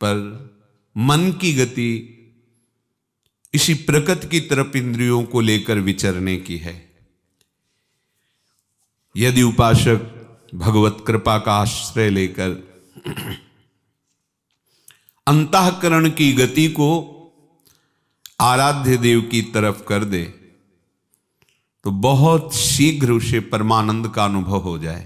पर मन की गति इसी प्रकृति की तरफ इंद्रियों को लेकर विचरने की है। यदि उपासक भगवत कृपा का आश्रय लेकर अंतःकरण की गति को आराध्य देव की तरफ कर दे तो बहुत शीघ्र उसे परमानंद का अनुभव हो जाए।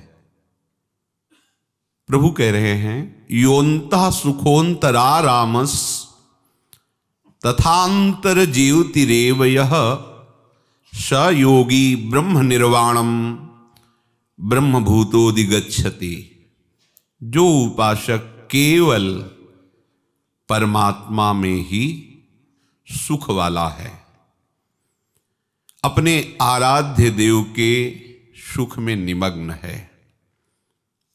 प्रभु कह रहे हैं, योन्तः सुखोन्तरारामस तथांतर जीवतिरेव यः स योगी ब्रह्म निर्वाणम ब्रह्मभूतोदिगच्छति। जो उपासक केवल परमात्मा में ही सुख वाला है, अपने आराध्य देव के सुख में निमग्न है।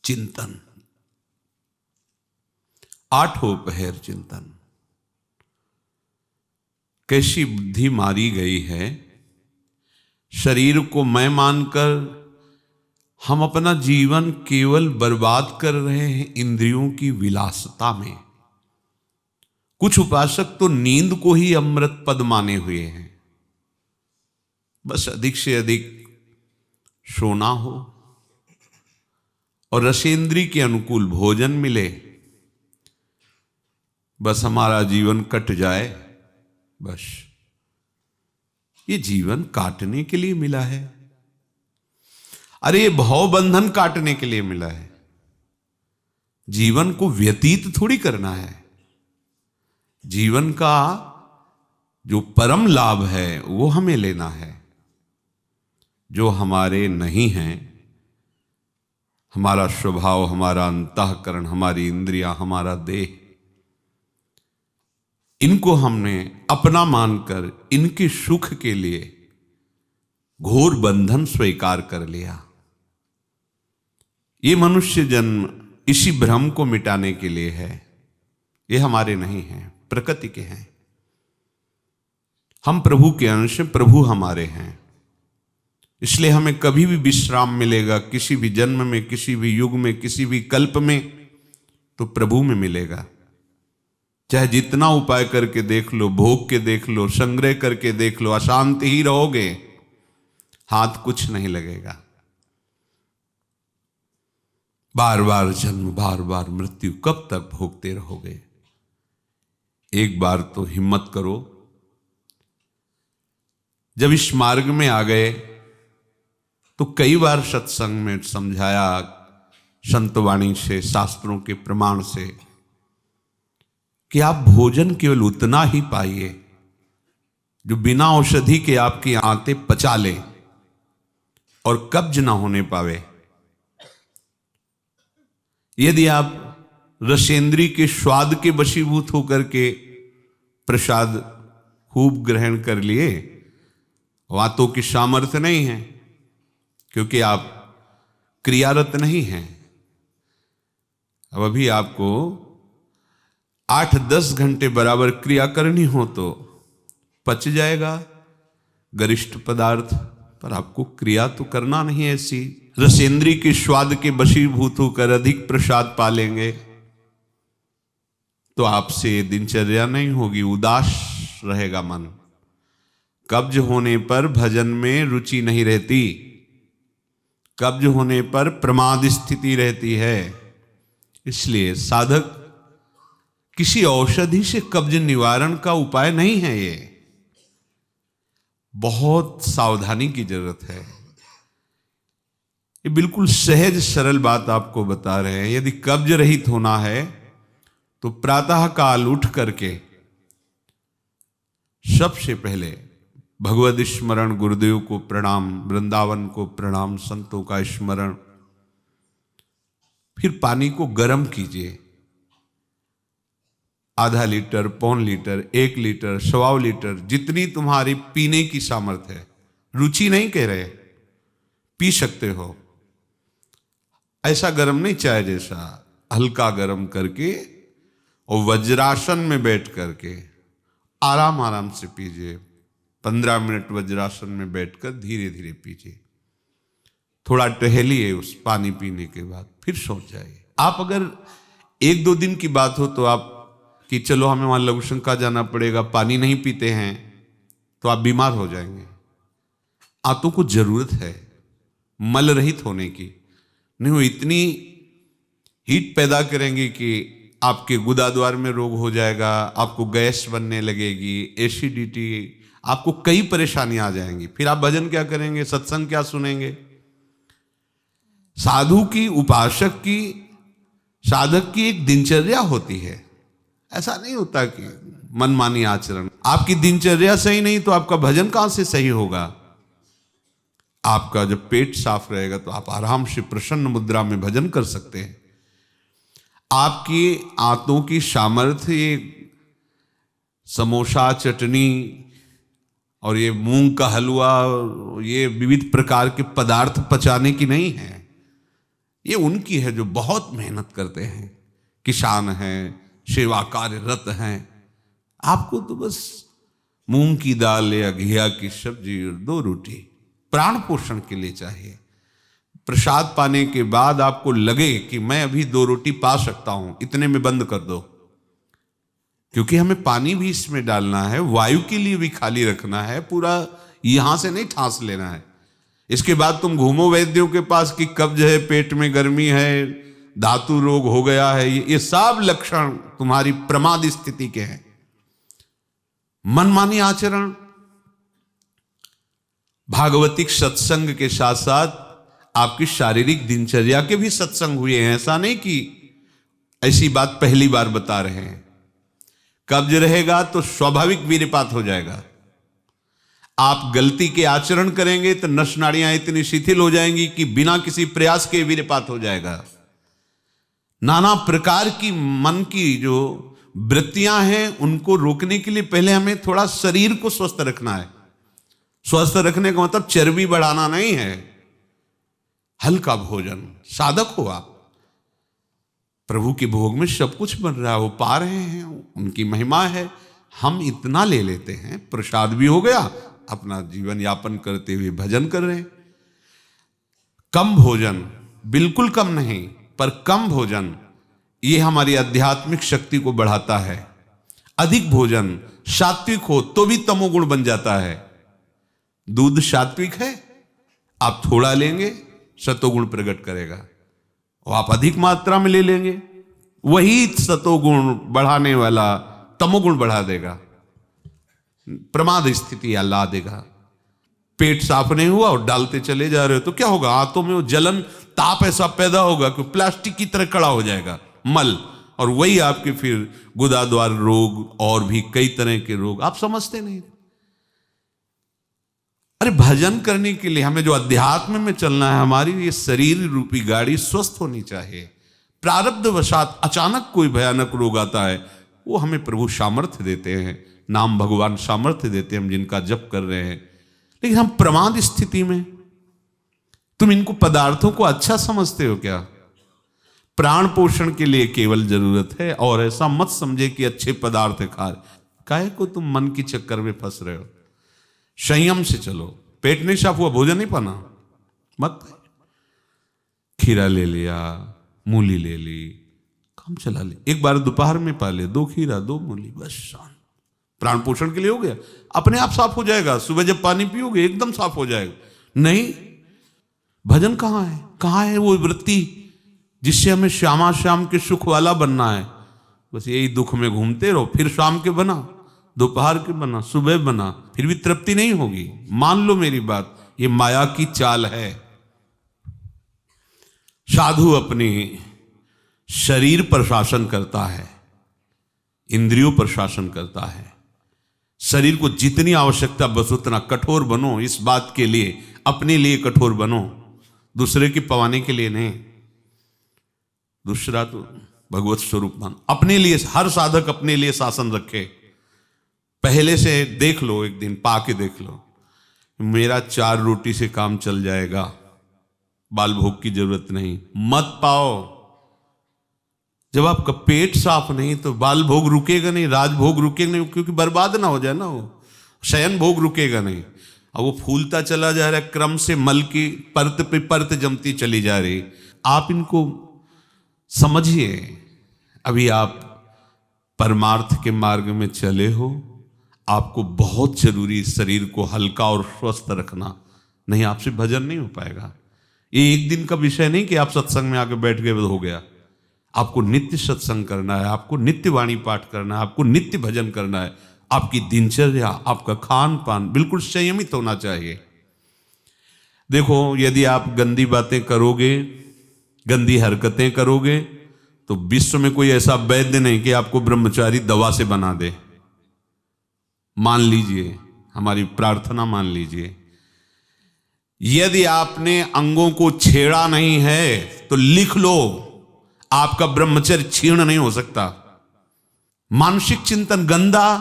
चिंतन, आठों पहर चिंतन। कैसी बुद्धि मारी गई है, शरीर को मैं मानकर हम अपना जीवन केवल बर्बाद कर रहे हैं इंद्रियों की विलासता में। कुछ उपासक तो नींद को ही अमृत पद माने हुए हैं। बस अधिक से अधिक सोना हो और रसेंद्री के अनुकूल भोजन मिले, बस हमारा जीवन कट जाए। बस ये जीवन काटने के लिए मिला है। अरे ये भव बंधन काटने के लिए मिला है। जीवन को व्यतीत थोड़ी करना है। जीवन का जो परम लाभ है वो हमें लेना है। जो हमारे नहीं हैं, हमारा स्वभाव, हमारा अंतःकरण, हमारी इंद्रियां, हमारा देह, इनको हमने अपना मानकर इनके सुख के लिए घोर बंधन स्वीकार कर लिया। ये मनुष्य जन्म इसी भ्रम को मिटाने के लिए है। ये हमारे नहीं हैं, प्रकृति के हैं। हम प्रभु के अंश, प्रभु हमारे हैं। इसलिए हमें कभी भी विश्राम मिलेगा, किसी भी जन्म में, किसी भी युग में, किसी भी कल्प में, तो प्रभु में मिलेगा। चाहे जितना उपाय करके देख लो, भोग के देख लो, संग्रह करके देख लो, अशांत ही रहोगे, हाथ कुछ नहीं लगेगा। बार बार जन्म, बार बार मृत्यु, कब तक भोगते रहोगे? एक बार तो हिम्मत करो। जब इस मार्ग में आ गए तो कई बार सत्संग में समझाया, संतवाणी से, शास्त्रों के प्रमाण से, कि आप भोजन केवल उतना ही पाइए जो बिना औषधि के आपकी आंतें पचा ले और कब्ज ना होने पावे। यदि आप रसेंद्री के स्वाद के वशीभूत होकर के प्रसाद खूब ग्रहण कर लिए, वातों की सामर्थ्य नहीं है, क्योंकि आप क्रियारत नहीं हैं। अब अभी आपको 8-10 घंटे बराबर क्रिया करनी हो तो पच जाएगा गरिष्ठ पदार्थ, पर आपको क्रिया तो करना नहीं ऐसी। रसेंद्री के स्वाद के वशीभूत होकर अधिक प्रसाद पालेंगे तो आपसे दिनचर्या नहीं होगी, उदास रहेगा मन। कब्ज होने पर भजन में रुचि नहीं रहती, कब्ज होने पर प्रमाद स्थिति रहती है। इसलिए साधक किसी औषधि से कब्ज निवारण का उपाय नहीं है। ये बहुत सावधानी की जरूरत है। ये बिल्कुल सहज सरल बात आपको बता रहे हैं। यदि कब्ज रहित होना है तो प्रातः काल उठ करके सबसे पहले भगवद स्मरण, गुरुदेव को प्रणाम, वृंदावन को प्रणाम, संतों का स्मरण, फिर पानी को गर्म कीजिए। आधा लीटर, पौन लीटर, 1 लीटर, 1.25 लीटर, जितनी तुम्हारी पीने की सामर्थ्य है। रुचि नहीं कह रहे, पी सकते हो। ऐसा गर्म नहीं, चाय जैसा, हल्का गर्म करके और वज्रासन में बैठ करके आराम आराम से पीजिए। 15 मिनट वज्रासन में बैठकर धीरे धीरे पीजिए। थोड़ा टहलिए उस पानी पीने के बाद, फिर सो जाइए। आप अगर 1-2 दिन की बात हो तो आप कि चलो हमें वहां लघुशंका जाना पड़ेगा, पानी नहीं पीते हैं तो आप बीमार हो जाएंगे। आंतों को जरूरत है मल रहित होने की, नहीं वो इतनी हीट पैदा करेंगे कि आपके गुदाद्वार में रोग हो जाएगा, आपको गैस बनने लगेगी, एसिडिटी, आपको कई परेशानियां आ जाएंगी। फिर आप भजन क्या करेंगे, सत्संग क्या सुनेंगे? साधु की, उपासक की, साधक की एक दिनचर्या होती है। ऐसा नहीं होता कि मनमानी आचरण। आपकी दिनचर्या सही नहीं तो आपका भजन कहां से सही होगा? आपका जब पेट साफ रहेगा तो आप आराम से प्रसन्न मुद्रा में भजन कर सकते हैं। आपकी आंतों की सामर्थ्य समोसा, चटनी और ये मूंग का हलवा, ये विविध प्रकार के पदार्थ पचाने की नहीं है। ये उनकी है जो बहुत मेहनत करते हैं, किसान हैं, सेवा कार्यरत हैं। आपको तो बस मूंग की दाल या घिया की सब्जी और 2 रोटी प्राण पोषण के लिए चाहिए। प्रसाद पाने के बाद आपको लगे कि मैं अभी 2 रोटी पा सकता हूं, इतने में बंद कर दो, क्योंकि हमें पानी भी इसमें डालना है, वायु के लिए भी खाली रखना है, पूरा यहां से नहीं ठांस लेना है। इसके बाद तुम घूमो वैद्यों के पास कि कब्ज है, पेट में गर्मी है, धातु रोग हो गया है, ये सब लक्षण तुम्हारी प्रमाद स्थिति के हैं। मनमानी आचरण। भागवतिक सत्संग के साथ साथ आपकी शारीरिक दिनचर्या के भी सत्संग हुए हैं। ऐसा नहीं कि ऐसी बात पहली बार बता रहे हैं। कब्ज रहेगा तो स्वाभाविक वीर्यपात हो जाएगा। आप गलती के आचरण करेंगे तो नस नाड़ियां इतनी शिथिल हो जाएंगी कि बिना किसी प्रयास के वीर्यपात हो जाएगा। नाना प्रकार की मन की जो वृत्तियां हैं उनको रोकने के लिए पहले हमें थोड़ा शरीर को स्वस्थ रखना है। स्वस्थ रखने का मतलब चर्बी बढ़ाना नहीं है, हल्का भोजन। साधक हो आप, प्रभु के भोग में सब कुछ बन रहा है, वो पा रहे हैं, उनकी महिमा है। हम इतना ले लेते हैं, प्रसाद भी हो गया, अपना जीवन यापन करते हुए भजन कर रहे हैं। कम भोजन, बिल्कुल कम नहीं, पर कम भोजन ये हमारी आध्यात्मिक शक्ति को बढ़ाता है। अधिक भोजन सात्विक हो तो भी तमोगुण बन जाता है। दूध सात्विक है, आप थोड़ा लेंगे सतोगुण प्रकट करेगा, और आप अधिक मात्रा में ले लेंगे, वही सतोगुण बढ़ाने वाला तमोगुण बढ़ा देगा, प्रमाद स्थिति ला देगा। पेट साफ नहीं हुआ और डालते चले जा रहे हो तो क्या होगा? आंतों में वो जलन, ताप ऐसा पैदा होगा कि प्लास्टिक की तरह कड़ा हो जाएगा मल, और वही आपके फिर गुदाद्वार रोग और भी कई तरह के रोग। आप समझते नहीं। अरे भजन करने के लिए हमें जो अध्यात्म में चलना है, हमारी ये शरीर रूपी गाड़ी स्वस्थ होनी चाहिए। प्रारब्ध वशात अचानक कोई भयानक रोग आता है, वो हमें प्रभु सामर्थ्य देते हैं, नाम भगवान सामर्थ्य देते हैं, हम जिनका जप कर रहे हैं। लेकिन हम प्रमाद स्थिति में, तुम इनको पदार्थों को अच्छा समझते हो क्या? प्राण पोषण के लिए केवल जरूरत है, और ऐसा मत समझे कि अच्छे पदार्थ खा रहे। काहे को तुम मन की चक्कर में फंस रहे हो? संयम से चलो। पेट नहीं साफ हुआ, भोजन नहीं पाना मत। खीरा ले लिया, मूली ले ली, काम चला ले। एक बार दोपहर में पा ले 2 खीरा 2 मूली, बस शांत। प्राण पोषण के लिए हो गया, अपने आप साफ हो जाएगा। सुबह जब पानी पियोगे एकदम साफ हो जाएगा। नहीं, भजन कहाँ है? कहाँ है वो वृत्ति जिससे हमें श्यामा श्याम के सुख वाला बनना है? बस यही दुख में घूमते रहो। फिर शाम के बना, दोपहर के बना, सुबह बना, फिर भी तृप्ति नहीं होगी। मान लो मेरी बात, ये माया की चाल है। साधु अपने शरीर पर शासन करता है, इंद्रियों पर शासन करता है। शरीर को जितनी आवश्यकता बस उतना कठोर बनो। इस बात के लिए, अपने लिए कठोर बनो, दूसरे की पवाने के लिए नहीं। दूसरा तो भगवत स्वरूप मान। अपने लिए, हर साधक अपने लिए शासन रखे। पहले से देख लो, एक दिन पा के देख लो, मेरा 4 रोटी से काम चल जाएगा, बाल भोग की जरूरत नहीं। मत पाओ। जब आपका पेट साफ नहीं तो बाल भोग रुकेगा नहीं, राजभोग रुकेगा नहीं, क्योंकि बर्बाद ना हो जाए ना, वो शयन भोग रुकेगा नहीं। और वो फूलता चला जा रहा है, क्रम से मल की परत पे परत जमती चली जा रही। आप इनको समझिए। अभी आप परमार्थ के मार्ग में चले हो, आपको बहुत जरूरी शरीर को हल्का और स्वस्थ रखना, नहीं आपसे भजन नहीं हो पाएगा। ये एक दिन का विषय नहीं कि आप सत्संग में आके बैठ गए हो गया। आपको नित्य सत्संग करना है, आपको नित्य वाणी पाठ करना है, आपको नित्य भजन करना है। आपकी दिनचर्या, आपका खान पान बिल्कुल संयमित होना चाहिए। देखो, यदि आप गंदी बातें करोगे, गंदी हरकतें करोगे, तो विश्व में कोई ऐसा वैद्य नहीं कि आपको ब्रह्मचारी दवा से बना दे। मान लीजिए, हमारी प्रार्थना मान लीजिए, यदि आपने अंगों को छेड़ा नहीं है तो लिख लो, आपका ब्रह्मचर्य क्षीण नहीं हो सकता। मानसिक चिंतन गंदा,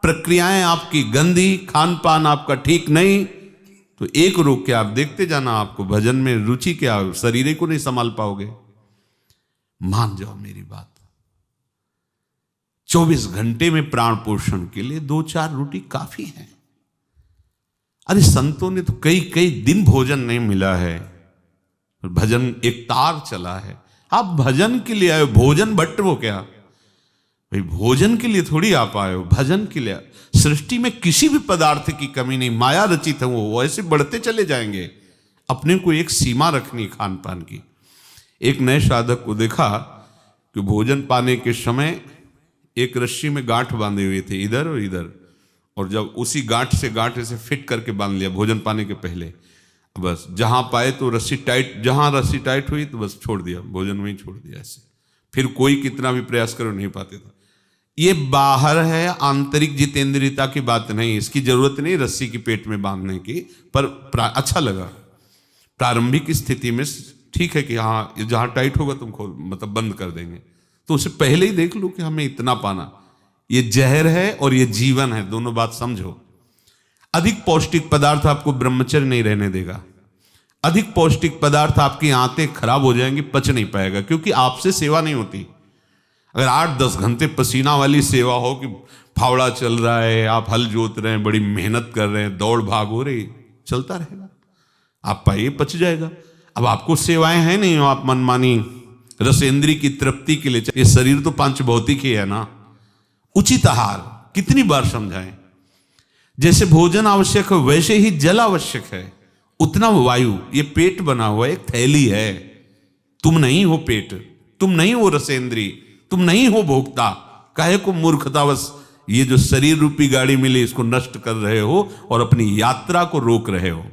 प्रक्रियाएं आपकी गंदी, खान पान आपका ठीक नहीं, तो एक रोक के आप देखते जाना, आपको भजन में रुचि क्या, शरीर को नहीं संभाल पाओगे। मान जाओ मेरी बात। 24 घंटे में प्राण पोषण के लिए 2-4 रोटी काफी है। अरे भागवतों ने तो कई कई दिन भोजन नहीं मिला है, भजन एक तार चला है। आप भजन के लिए आए, भोजन बट वो क्या भाई, भोजन के लिए थोड़ी आप आए हो, भजन के लिए। सृष्टि में किसी भी पदार्थ की कमी नहीं, माया रचित है, वो ऐसे बढ़ते चले जाएंगे। अपने को एक सीमा रखनी खान पान की। एक नए साधक को देखा कि भोजन पाने के समय एक रस्सी में गांठ बांधे हुए थे, इधर और इधर, और जब उसी गांठ से फिट करके बांध लिया भोजन पाने के पहले, बस जहां पाए तो रस्सी टाइट, जहां रस्सी टाइट हुई तो बस छोड़ दिया, भोजन में ही छोड़ दिया। ऐसे फिर कोई कितना भी प्रयास करो नहीं पाते थे। ये बाहर है, आंतरिक जितेंद्रियता की बात नहीं, इसकी जरूरत नहीं रस्सी की पेट में बांधने की, पर अच्छा लगा। प्रारंभिक स्थिति में ठीक है कि हाँ जहां टाइट होगा तुम खोल, मतलब बंद कर देंगे, तो उससे पहले ही देख लो कि हमें इतना पाना। ये जहर है और ये जीवन है, दोनों बात समझो। अधिक पौष्टिक पदार्थ आपको ब्रह्मचर्य नहीं रहने देगा। अधिक पौष्टिक पदार्थ आपकी आंतें खराब हो जाएंगी, पच नहीं पाएगा, क्योंकि आपसे सेवा नहीं होती। अगर 8-10 घंटे पसीना वाली सेवा हो कि फावड़ा चल रहा है, आप हल जोत रहे हैं, बड़ी मेहनत कर रहे हैं, दौड़ भाग हो रही, चलता रहेगा, आप पाइए पच जाएगा। अब आपको सेवाएं हैं नहीं, आप मनमानी रसेंद्री की तृप्ति के लिए, ये शरीर तो पांच भौतिक ही है ना। उचित आहार कितनी बार समझाएं। जैसे भोजन आवश्यक है वैसे ही जल आवश्यक है, उतना वायु। ये पेट बना हुआ एक थैली है, तुम नहीं हो पेट, तुम नहीं हो रसेंद्री, तुम नहीं हो भोक्ता। काहे को मूर्खतावश ये जो शरीर रूपी गाड़ी मिली इसको नष्ट कर रहे हो और अपनी यात्रा को रोक रहे हो।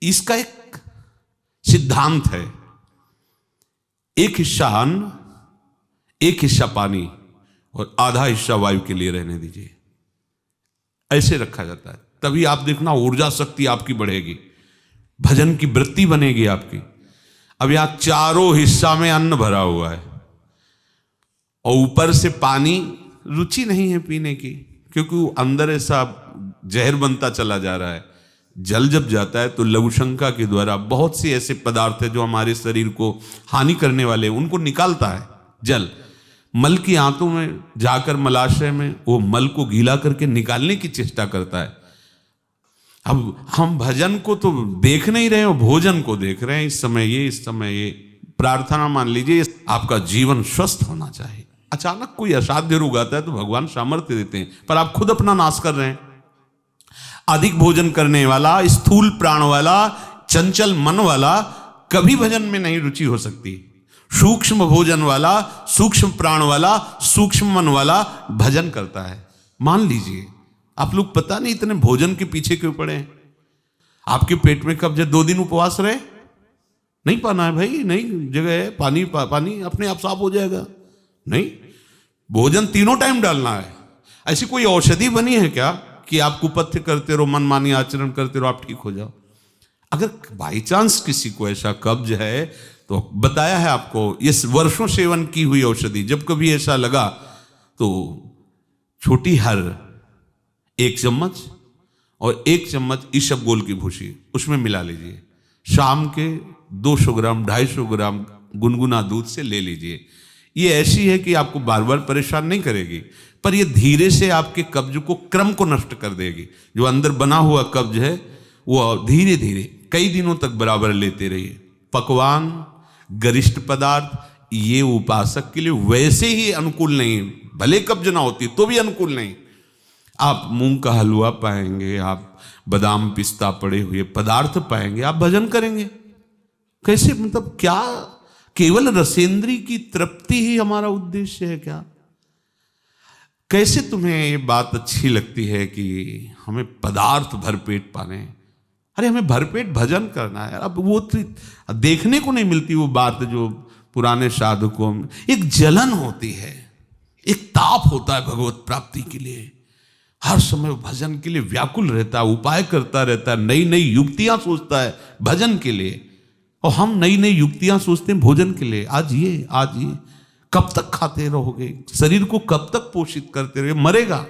इसका एक सिद्धांत है, एक हिस्सा अन्न, एक हिस्सा पानी और आधा हिस्सा वायु के लिए रहने दीजिए। ऐसे रखा जाता है, तभी आप देखना ऊर्जा शक्ति आपकी बढ़ेगी, भजन की वृत्ति बनेगी आपकी। अब यहां चारों हिस्सा में अन्न भरा हुआ है और ऊपर से पानी, रुचि नहीं है पीने की, क्योंकि वो अंदर ऐसा जहर बनता चला जा रहा है। जल जब जाता है तो लघुशंका के द्वारा बहुत से ऐसे पदार्थ है जो हमारे शरीर को हानि करने वाले, उनको निकालता है जल। मल की आंतों में जाकर मलाशय में वो मल को गीला करके निकालने की चेष्टा करता है। अब हम भजन को तो देख नहीं रहे हो, भोजन को देख रहे हैं। इस समय ये प्रार्थना मान लीजिए, आपका जीवन स्वस्थ होना चाहिए। अचानक कोई असाध्य रोग आता है तो भगवान सामर्थ्य देते हैं, पर आप खुद अपना नाश कर रहे हैं। अधिक भोजन करने वाला, स्थूल प्राण वाला, चंचल मन वाला कभी भजन में नहीं रुचि हो सकती। सूक्ष्म भोजन वाला, सूक्ष्म प्राण वाला, सूक्ष्म मन वाला भजन करता है। मान लीजिए आप लोग पता नहीं इतने भोजन के पीछे क्यों पड़े हैं। आपके पेट में कब्ज है, 2 दिन उपवास रहे, नहीं पाना है भाई, नहीं जगह है, पानी अपने आप साफ हो जाएगा। नहीं, भोजन तीनों टाइम डालना है। ऐसी कोई औषधि बनी है क्या कि आप कुपथ्य करते रहो, मनमानी आचरण करते रहो, आप ठीक हो जाओ? अगर बाई चांस किसी को ऐसा कब्ज है तो बताया है आपको, ये वर्षों सेवन की हुई औषधि। जब कभी ऐसा लगा तो छोटी हर 1 चम्मच और 1 चम्मच इसबगोल की भूसी उसमें मिला लीजिए। शाम के 200 ग्राम 250 ग्राम गुनगुना दूध से ले लीजिए। ये ऐसी है कि आपको बार बार परेशान नहीं करेगी, पर ये धीरे से आपके कब्ज को, क्रम को नष्ट कर देगी। जो अंदर बना हुआ कब्ज है वो धीरे धीरे कई दिनों तक बराबर लेते रहिए। पकवान, गरिष्ठ पदार्थ ये उपासक के लिए वैसे ही अनुकूल नहीं, भले कब्ज ना होती तो भी अनुकूल नहीं। आप मूंग का हलवा पाएंगे, आप बादाम पिस्ता पड़े हुए पदार्थ पाएंगे, आप भजन करेंगे कैसे? मतलब क्या केवल रसेंद्री की तृप्ति ही हमारा उद्देश्य है क्या? कैसे तुम्हें ये बात अच्छी लगती है कि हमें पदार्थ भरपेट पाने? अरे हमें भरपेट भजन करना है। अब वो तो देखने को नहीं मिलती वो बात जो पुराने साधकों में एक जलन होती है, एक ताप होता है भगवत प्राप्ति के लिए। हर समय भजन के लिए व्याकुल रहता है, उपाय करता रहता है, नई नई युक्तियां सोचता है भजन के लिए। और हम नई नई युक्तियां सोचते हैं भोजन के लिए। आज ये कब तक खाते रहोगे? शरीर को कब तक पोषित करते रहोगे? मरेगा,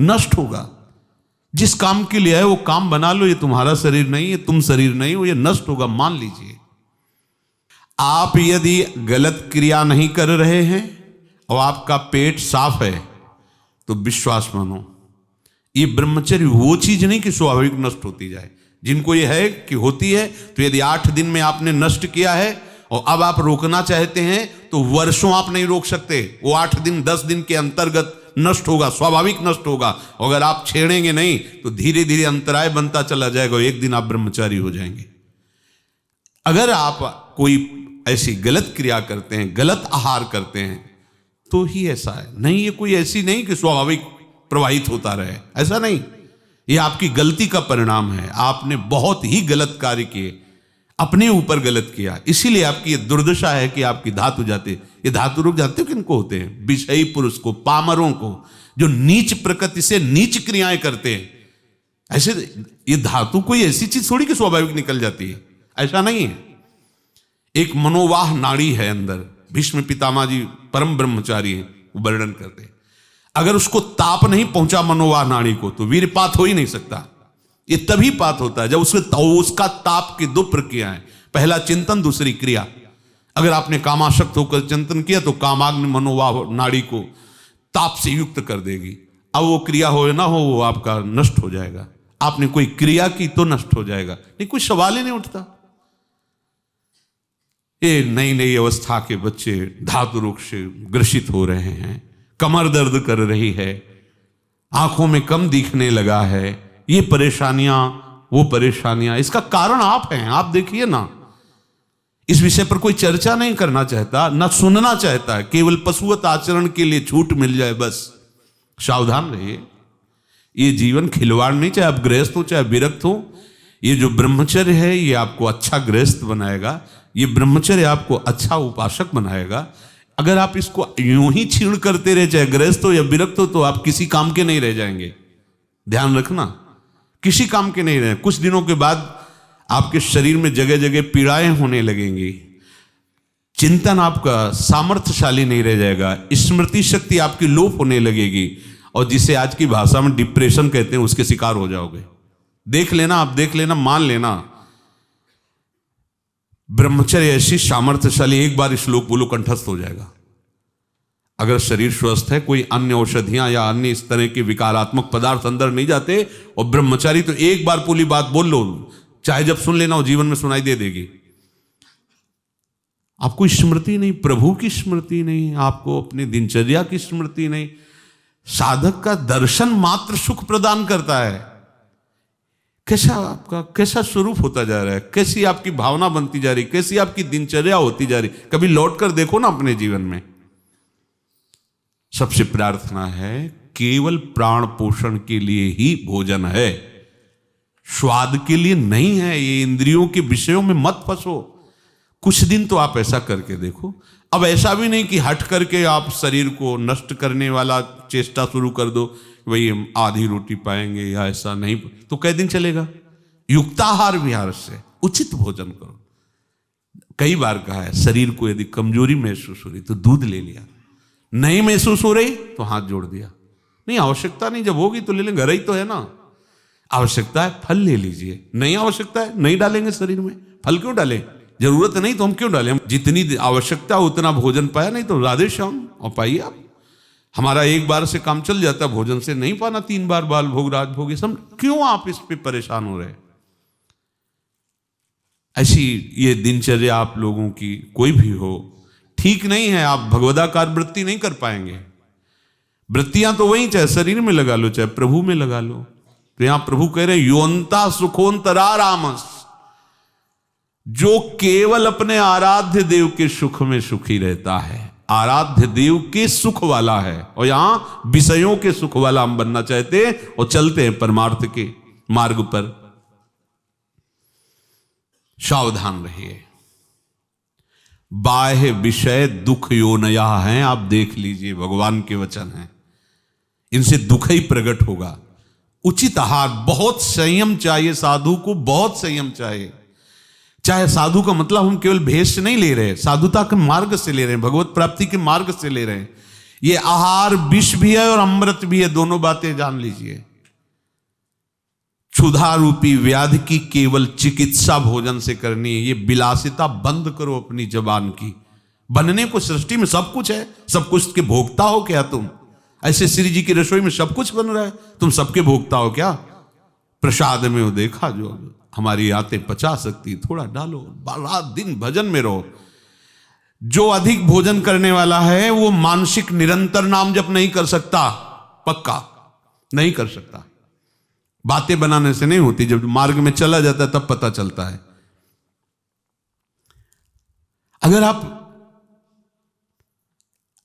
नष्ट होगा। जिस काम के लिए है वो काम बना लो। ये तुम्हारा शरीर नहीं है, तुम शरीर नहीं हो, ये नष्ट होगा, मान लीजिए। आप यदि गलत क्रिया नहीं कर रहे हैं और आपका पेट साफ है तो विश्वास मानो, ये ब्रह्मचर्य वो चीज नहीं कि स्वाभाविक नष्ट होती जाए। जिनको ये है कि होती है, तो यदि 8 दिन में आपने नष्ट किया है और अब आप रोकना चाहते हैं तो वर्षों आप नहीं रोक सकते। वो 8 दिन 10 दिन के अंतर्गत नष्ट होगा, स्वाभाविक नष्ट होगा। अगर आप छेड़ेंगे नहीं तो धीरे धीरे अंतराय बनता चला जाएगा, एक दिन आप ब्रह्मचारी हो जाएंगे। अगर आप कोई ऐसी गलत क्रिया करते हैं, गलत आहार करते हैं, तो ही ऐसा है। नहीं, ये कोई ऐसी नहीं कि स्वाभाविक प्रवाहित होता रहे, ऐसा नहीं। ये आपकी गलती का परिणाम है। आपने बहुत ही गलत कार्य किए, अपने ऊपर गलत किया, इसीलिए आपकी ये दुर्दशा है कि आपकी धातु जाते। ये धातु रोग जानते हो किनको होते हैं? विषयी पुरुष को, पामरों को, जो नीच प्रकृति से नीच क्रियाएं करते हैं। ऐसे ये धातु कोई ऐसी चीज थोड़ी कि स्वाभाविक निकल जाती है, ऐसा नहीं है। एक मनोवाह नाड़ी है अंदर। भीष्म पितामह जी परम ब्रह्मचारी हैं, वो वर्णन करते हैं। अगर उसको ताप नहीं पहुंचा मनोवाह नाड़ी को तो वीरपात हो ही नहीं सकता। ये तभी पात होता है जब उसका ताप की 2 प्रक्रियाएं, पहला चिंतन, दूसरी क्रिया। अगर आपने कामाशक्त होकर चिंतन किया तो कामाग्नि मनोवाह नाड़ी को ताप से युक्त कर देगी। अब वो क्रिया हो ना हो, वो आपका नष्ट हो जाएगा। आपने कोई क्रिया की तो नष्ट हो जाएगा, नहीं कोई सवाल ही नहीं उठता। ये नई नई अवस्था के बच्चे धातु रोग से ग्रसित हो रहे हैं, कमर दर्द कर रही है, आंखों में कम दिखने लगा है, ये परेशानियां वो परेशानियां। इसका कारण आप हैं। आप देखिए ना, इस विषय पर कोई चर्चा नहीं करना चाहता, ना सुनना चाहता है। केवल पशुवत आचरण के लिए छूट मिल जाए बस। सावधान रहिए, ये जीवन खिलवाड़ नहीं, चाहे आप गृहस्थ हो चाहे विरक्त हो। ये जो ब्रह्मचर्य है ये आपको अच्छा गृहस्थ बनाएगा, ये ब्रह्मचर्य आपको अच्छा उपासक बनाएगा। अगर आप इसको यूं ही छीण करते रहे, चाहे गृहस्थ हो या विरक्त हो, तो आप किसी काम के नहीं रह जाएंगे। ध्यान रखना, किसी काम के नहीं रहे। कुछ दिनों के बाद आपके शरीर में जगह जगह पीड़ाएं होने लगेंगी, चिंतन आपका सामर्थ्यशाली नहीं रह जाएगा, स्मृति शक्ति आपकी लोप होने लगेगी, और जिसे आज की भाषा में डिप्रेशन कहते हैं उसके शिकार हो जाओगे। देख लेना, आप देख लेना, मान लेना। ब्रह्मचर्य ऐसी सामर्थ्यशाली, एक बार श्लोक बोलो कंठस्थ हो जाएगा। अगर शरीर स्वस्थ है, कोई अन्य औषधियां या अन्य इस तरह के विकारात्मक पदार्थ अंदर नहीं जाते, और ब्रह्मचारी तो एक बार पूरी बात बोल लो, चाहे जब सुन लेना हो, जीवन में सुनाई दे देगी। आपको स्मृति नहीं, प्रभु की स्मृति नहीं, आपको अपनी दिनचर्या की स्मृति नहीं। साधक का दर्शन मात्र सुख प्रदान करता है। कैसा स्वरूप होता जा रहा है, कैसी आपकी भावना बनती जा रही, कैसी आपकी दिनचर्या होती जा रही। कभी लौट कर देखो ना अपने जीवन में। सबसे प्रार्थना है, केवल प्राण पोषण के लिए ही भोजन है, स्वाद के लिए नहीं है। ये इंद्रियों के विषयों में मत फंसो। कुछ दिन तो आप ऐसा करके देखो। अब ऐसा भी नहीं कि हट करके आप शरीर को नष्ट करने वाला चेष्टा शुरू कर दो, वही हम आधी रोटी पाएंगे या ऐसा नहीं, तो कई दिन चलेगा। युक्ताहार विहार से उचित भोजन करो। कई बार कहा है, शरीर को यदि कमजोरी महसूस हो रही तो दूध ले लिया, नहीं महसूस हो रही तो हाथ जोड़ दिया। नहीं आवश्यकता नहीं, जब होगी तो ले लेंगे, घर ही तो है ना। आवश्यकता है फल ले लीजिए, नहीं आवश्यकता है नहीं डालेंगे शरीर में। फल क्यों डालें? जरूरत नहीं तो हम क्यों डालें? हम जितनी आवश्यकता उतना भोजन पाया, नहीं तो राधे श्याम और पाइए आप। हमारा एक बार से काम चल जाता, भोजन से नहीं पाना 3 बार बाल भोग राज भोग, सब क्यों आप इस पे परेशान हो रहे? ऐसी ये दिनचर्या आप लोगों की कोई भी हो ठीक नहीं है। आप भगवदाकार वृत्ति नहीं कर पाएंगे। वृत्तियां तो वही, चाहे शरीर में लगा लो चाहे प्रभु में लगा लो। तो यहां प्रभु कह रहे हैं योन्ता सुखोन्तरा रामस, जो केवल अपने आराध्य देव के सुख में सुखी रहता है, आराध्य देव के सुख वाला है। और यहां विषयों के सुख वाला हम बनना चाहते हैं और चलते हैं परमार्थ के मार्ग पर। सावधान रहिए, बाह्य विषय दुख योनया हैं, आप देख लीजिए, भगवान के वचन हैं, इनसे दुख ही प्रकट होगा। उचित आहार, बहुत संयम चाहिए साधु को, बहुत संयम चाहिए। चाहे साधु का मतलब हम केवल भेष से नहीं ले रहे, साधुता के मार्ग से ले रहे हैं, भगवत प्राप्ति के मार्ग से ले रहे हैं। ये आहार विष भी है और अमृत भी है, दोनों बातें जान लीजिए। क्षुधा रूपी व्याधि की केवल चिकित्सा भोजन से करनी है। ये विलासिता बंद करो अपनी जबान की। बनने को सृष्टि में सब कुछ है, सब कुछ के भोक्ता हो क्या तुम? ऐसे श्री जी की रसोई में सब कुछ बन रहा है, तुम सबके भोक्ता हो क्या? प्रसाद में वो देखा जो हमारी आते पचा सकती, थोड़ा डालो, रात दिन भजन में रहो। जो अधिक भोजन करने वाला है वो मानसिक निरंतर नाम जप नहीं कर सकता, पक्का नहीं कर सकता। बातें बनाने से नहीं होती, जब मार्ग में चला जाता है तब पता चलता है। अगर आप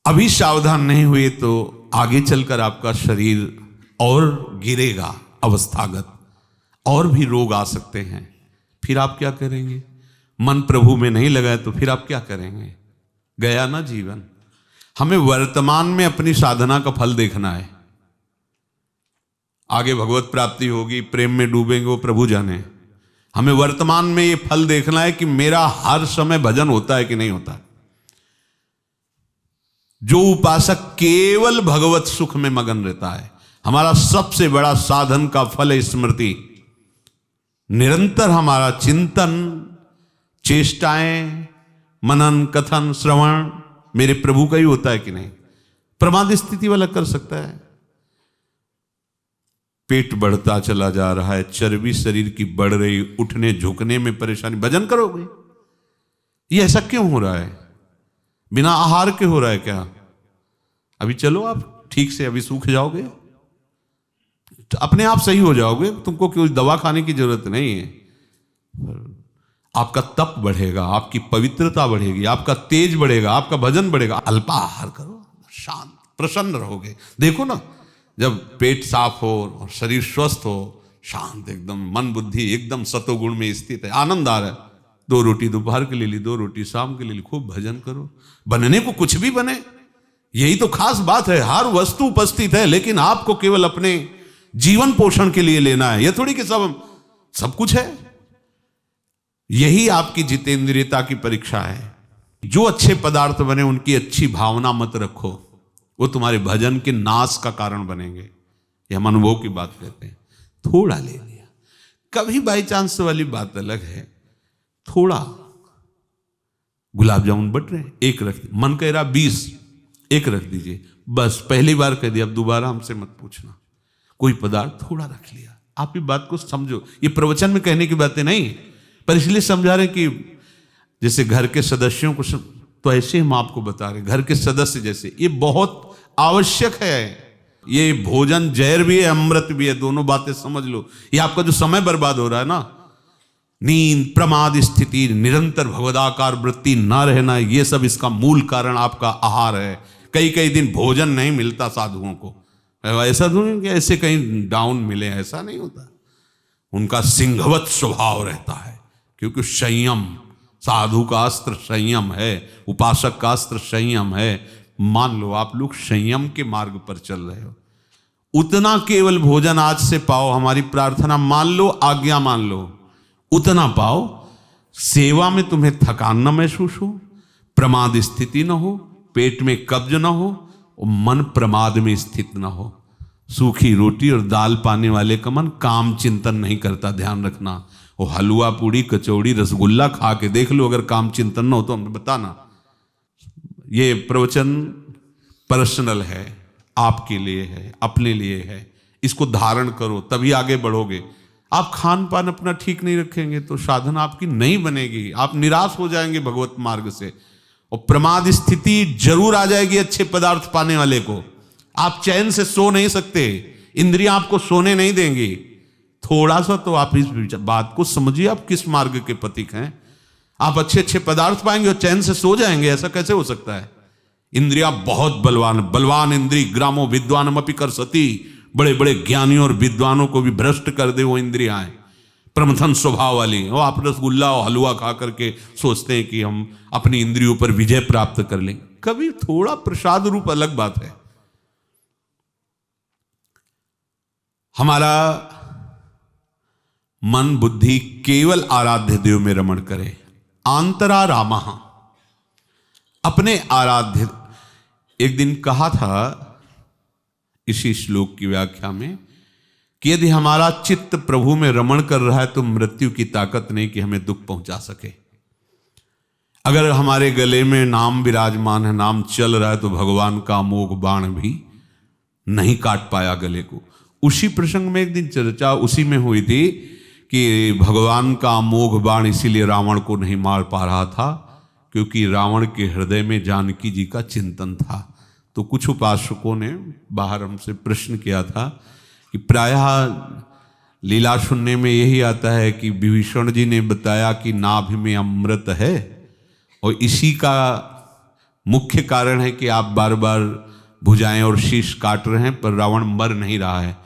अभी सावधान नहीं हुए तो आगे चलकर आपका शरीर और गिरेगा अवस्थागत, और भी रोग आ सकते हैं। फिर आप क्या करेंगे? मन प्रभु में नहीं लगा है तो फिर आप क्या करेंगे? गया ना जीवन। हमें वर्तमान में अपनी साधना का फल देखना है। आगे भगवत प्राप्ति होगी, प्रेम में डूबेंगे, वो प्रभु जाने। हमें वर्तमान में ये फल देखना है कि मेरा हर समय भजन होता है कि नहीं होता। जो उपासक केवल भगवत सुख में मगन रहता है, हमारा सबसे बड़ा साधन का फल है स्मृति। निरंतर हमारा चिंतन, चेष्टाएं, मनन, कथन, श्रवण मेरे प्रभु का ही होता है कि नहीं। प्रमाद स्थिति वाला कर सकता है। पेट बढ़ता चला जा रहा है, चर्बी शरीर की बढ़ रही, उठने झुकने में परेशानी, भजन करोगे? ये ऐसा क्यों हो रहा है? बिना आहार के हो रहा है क्या? अभी चलो आप ठीक से, अभी सूख जाओगे, अपने आप सही हो जाओगे, तुमको कोई दवा खाने की जरूरत नहीं है। आपका तप बढ़ेगा, आपकी पवित्रता बढ़ेगी, आपका तेज बढ़ेगा, आपका भजन बढ़ेगा। अल्पाहार करो, शांत प्रसन्न रहोगे। देखो ना, जब पेट साफ हो और शरीर स्वस्थ हो, शांत एकदम, मन बुद्धि एकदम सतोगुण में स्थित है, आनंद आ रहा है। 2 रोटी दोपहर के ले ली, 2 रोटी शाम के ले ली, खूब भजन करो। बनने को कुछ भी बने, यही तो खास बात है। हर वस्तु उपस्थित है, लेकिन आपको केवल अपने जीवन पोषण के लिए लेना है। यह थोड़ी कि सब कुछ है। यही आपकी जितेंद्रियता की परीक्षा है। जो अच्छे पदार्थ बने उनकी अच्छी भावना मत रखो, वो तुम्हारे भजन के नाश का कारण बनेंगे। ये हम अनुभव की बात कहते हैं। थोड़ा ले लिया, कभी बाई चांस वाली बात अलग है। थोड़ा गुलाब जामुन बट रहे, 1 रख, मन कह रहा 20, 1 रख दीजिए, बस। पहली बार कह दिया, अब दोबारा हमसे मत पूछना। कोई पदार्थ थोड़ा रख लिया। आप ये बात को समझो, ये प्रवचन में कहने की बातें नहीं, पर इसलिए समझा रहे कि जैसे घर के सदस्यों को तो ऐसे हम आपको बता रहे, घर के सदस्य जैसे, ये बहुत आवश्यक है। ये भोजन जहर भी है, अमृत भी है, दोनों बातें समझ लो। ये आपका जो समय बर्बाद हो रहा है ना, नींद, प्रमाद स्थिति, निरंतर भगवदाकार वृत्ति न रहना, ये सब इसका मूल कारण आपका आहार है। कई दिन भोजन नहीं मिलता साधुओं को। ऐसा नहीं कि ऐसे कहीं डाउन मिले, ऐसा नहीं होता। उनका सिंहवत स्वभाव रहता है, क्योंकि संयम, साधु का अस्त्र संयम है, उपासक का अस्त्र संयम है। मान लो आप लोग संयम के मार्ग पर चल रहे हो, उतना केवल भोजन आज से पाओ। हमारी प्रार्थना मान लो, आज्ञा मान लो, उतना पाओ। सेवा में तुम्हें थकान न महसूस हो, प्रमाद स्थिति न हो, पेट में कब्ज न हो, और मन प्रमाद में स्थित न हो। सूखी रोटी और दाल पाने वाले का मन काम चिंतन नहीं करता, ध्यान रखना। वो हलवा, पूड़ी, कचौड़ी, रसगुल्ला खा के देख लो, अगर काम चिंतन न हो तो हमें बताना। ये प्रवचन पर्सनल है, आपके लिए है, अपने लिए है। इसको धारण करो, तभी आगे बढ़ोगे। आप खान पान अपना ठीक नहीं रखेंगे तो साधना आपकी नहीं बनेगी, आप निराश हो जाएंगे भगवत मार्ग से। और प्रमाद स्थिति जरूर आ जाएगी अच्छे पदार्थ पाने वाले को। आप चैन से सो नहीं सकते, इंद्रियां आपको सोने नहीं देंगी। थोड़ा सा तो आप इस बात को समझिए, आप किस मार्ग के पथिक हैं। आप अच्छे अच्छे पदार्थ पाएंगे और चैन से सो जाएंगे, ऐसा कैसे हो सकता है? इंद्रियां बहुत बलवान, बलवान इंद्री ग्रामो विद्वानमपि कर सती, बड़े बड़े ज्ञानियों और विद्वानों को भी भ्रष्ट कर दे वो इंद्रियां, प्रमथन स्वभाव वाली। वो आप रसगुल्ला और हलवा खा करके सोचते हैं कि हम अपनी इंद्रियों पर विजय प्राप्त कर लेंगे। कभी थोड़ा प्रसाद रूप अलग बात है। हमारा मन बुद्धि केवल आराध्य देव में रमण करे। आंतरा रामा, अपने आराध्य। एक दिन कहा था इसी श्लोक की व्याख्या में कि यदि हमारा चित्त प्रभु में रमण कर रहा है तो मृत्यु की ताकत नहीं कि हमें दुख पहुंचा सके। अगर हमारे गले में नाम विराजमान है, नाम चल रहा है, तो भगवान का अमोघ बाण भी नहीं काट पाया गले को। उसी प्रसंग में एक दिन चर्चा उसी में हुई थी कि भगवान का अमोघ बाण इसीलिए रावण को नहीं मार पा रहा था क्योंकि रावण के हृदय में जानकी जी का चिंतन था। तो कुछ उपासकों ने बाहर हमसे प्रश्न किया था कि प्रायः लीला सुनने में यही आता है कि विभीषण जी ने बताया कि नाभि में अमृत है और इसी का मुख्य कारण है कि आप बार बार भुजाएं और शीश काट रहे हैं पर रावण मर नहीं रहा है,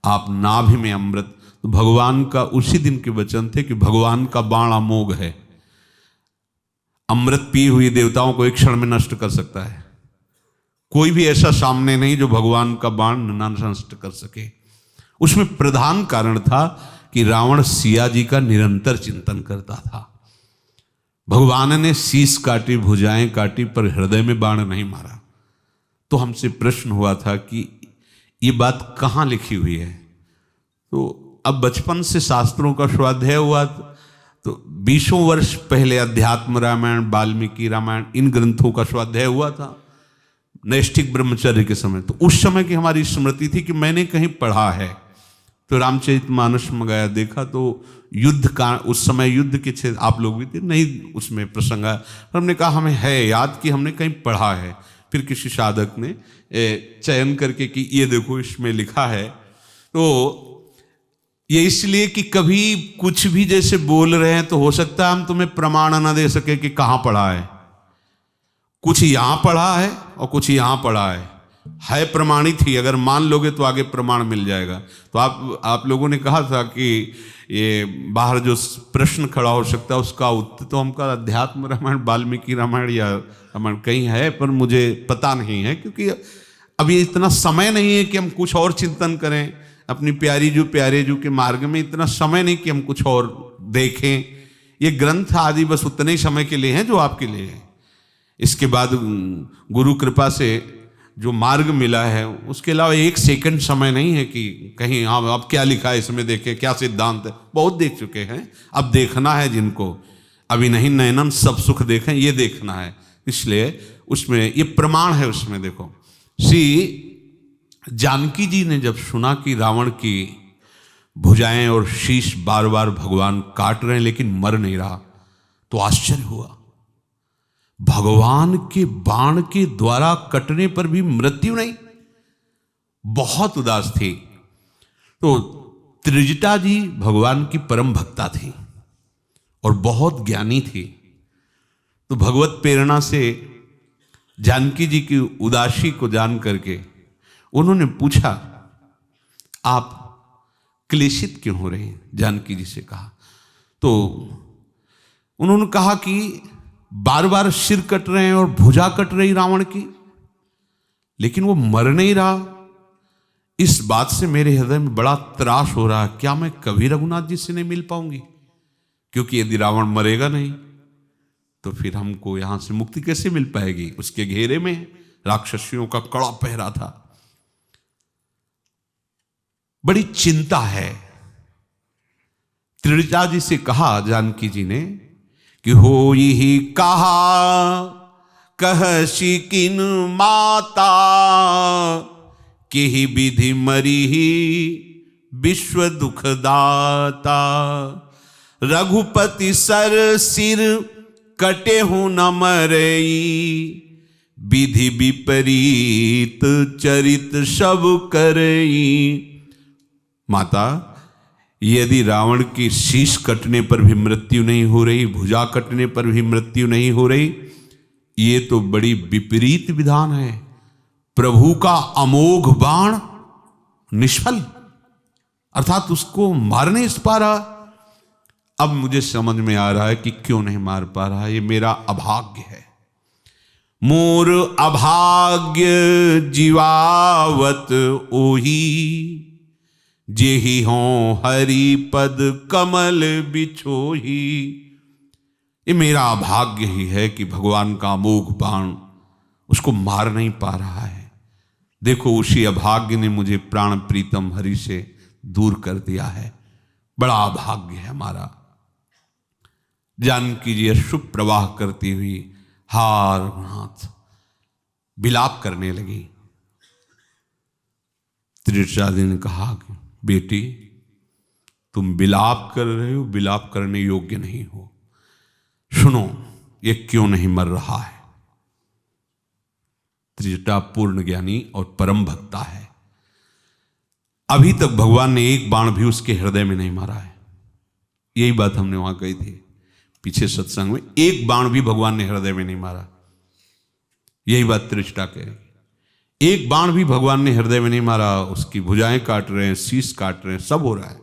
आप नाभि में अमृत। तो भगवान का उसी दिन के वचन थे कि भगवान का बाण अमोघ है, अमृत पी हुई देवताओं को एक क्षण में नष्ट कर सकता है। कोई भी ऐसा सामने नहीं जो भगवान का बाण नष्ट कर सके। उसमें प्रधान कारण था कि रावण सिया जी का निरंतर चिंतन करता था। भगवान ने शीश काटी, भुजाएं काटी, पर हृदय में बाण नहीं मारा। तो हमसे प्रश्न हुआ था कि ये बात कहाँ लिखी हुई है। तो अब बचपन से शास्त्रों का स्वाध्याय हुआ तो 20 वर्ष पहले अध्यात्म रामायण, वाल्मीकि रामायण, इन ग्रंथों का स्वाध्याय हुआ था नैष्ठिक ब्रह्मचर्य के समय। तो उस समय की हमारी स्मृति थी कि मैंने कहीं पढ़ा है। तो रामचरितमानस में गया, देखा तो युद्ध का, उस समय युद्ध के क्षेत्र, आप लोग भी थे नहीं, उसमें प्रसंग आया। हमने कहा हमें है याद कि हमने कहीं पढ़ा है। फिर किसी साधक ने चयन करके कि ये देखो इसमें लिखा है। तो ये इसलिए कि कभी कुछ भी जैसे बोल रहे हैं तो हो सकता है हम तुम्हें प्रमाण न दे सके कि कहाँ पढ़ा है। कुछ यहाँ पढ़ा है और कुछ यहाँ पढ़ा है प्रमाणित ही, अगर मान लोगे तो आगे प्रमाण मिल जाएगा। तो आप लोगों ने कहा था कि ये बाहर जो प्रश्न खड़ा हो सकता है उसका उत्तर, तो हमका अध्यात्म रामायण, वाल्मीकि रामायण या रामायण कहीं है पर मुझे पता नहीं है क्योंकि अभी इतना समय नहीं है कि हम कुछ और चिंतन करें। अपनी प्यारे जू के मार्ग में इतना समय नहीं कि हम कुछ और देखें। ये ग्रंथ आदि बस उतने ही समय के लिए हैं जो आपके लिए है। इसके बाद गुरु कृपा से जो मार्ग मिला है उसके अलावा एक सेकंड समय नहीं है कि कहीं हाँ अब क्या लिखा है इसमें देखे, क्या सिद्धांत है। बहुत देख चुके हैं, अब देखना है जिनको अभी नहीं नयनम सब सुख देखें, ये देखना है। इसलिए उसमें ये प्रमाण है। उसमें देखो श्री जानकी जी ने जब सुना कि रावण की भुजाएं और शीश बार बार भगवान काट रहे हैं लेकिन मर नहीं रहा, तो आश्चर्य हुआ। भगवान के बाण के द्वारा कटने पर भी मृत्यु नहीं, बहुत उदास थी। तो त्रिजटा जी भगवान की परम भक्ता थी और बहुत ज्ञानी थी। तो भगवत प्रेरणा से जानकी जी की उदासी को जान करके उन्होंने पूछा आप क्लेशित क्यों हो रहे हैं, जानकी जी से कहा। तो उन्होंने कहा कि बार बार सिर कट रहे हैं और भुजा कट रही रावण की, लेकिन वो मर नहीं रहा। इस बात से मेरे हृदय में बड़ा त्रास हो रहा है, क्या मैं कभी रघुनाथ जी से नहीं मिल पाऊंगी? क्योंकि यदि रावण मरेगा नहीं तो फिर हमको यहां से मुक्ति कैसे मिल पाएगी? उसके घेरे में राक्षसियों का कड़ा पहरा था। बड़ी चिंता है। त्रिजटा जी से कहा जानकी जी ने कि हो यही कहा कहसी किन माता कि ही विधि मरी ही विश्व दुखदाता। रघुपति सर सिर कटे हूं न मरई विधि विपरीत चरित सब करई। माता, यदि रावण की शीश कटने पर भी मृत्यु नहीं हो रही, भुजा कटने पर भी मृत्यु नहीं हो रही, ये तो बड़ी विपरीत विधान है। प्रभु का अमोघ बाण निष्फल, अर्थात उसको मार नहीं पा रहा। अब मुझे समझ में आ रहा है कि क्यों नहीं मार पा रहा। ये मेरा अभाग्य है। मोर अभाग्य जीवावत ओही, जेहि हों हरि पद कमल बिछोही। ये मेरा अभाग्य ही है कि भगवान का अमोघ बाण उसको मार नहीं पा रहा है। देखो, उसी अभाग्य ने मुझे प्राण प्रीतम हरि से दूर कर दिया है। बड़ा अभाग्य है हमारा। जानकी जी अश्रु प्रवाह करती हुई हार नाथ विलाप करने लगी। त्रिजटा ने कहा, बेटी तुम विलाप कर रहे हो, विलाप करने योग्य नहीं हो। सुनो, ये क्यों नहीं मर रहा है। त्रिजटा पूर्ण ज्ञानी और परम भक्ता है। अभी तक भगवान ने एक बाण भी उसके हृदय में नहीं मारा है। यही बात हमने वहां कही थी पीछे सत्संग में, एक बाण भी भगवान ने हृदय में नहीं मारा। यही बात त्रिजटा कह रही, एक बाण भी भगवान ने हृदय में नहीं मारा। उसकी भुजाएं काट रहे हैं, शीश काट रहे हैं, सब हो रहा है।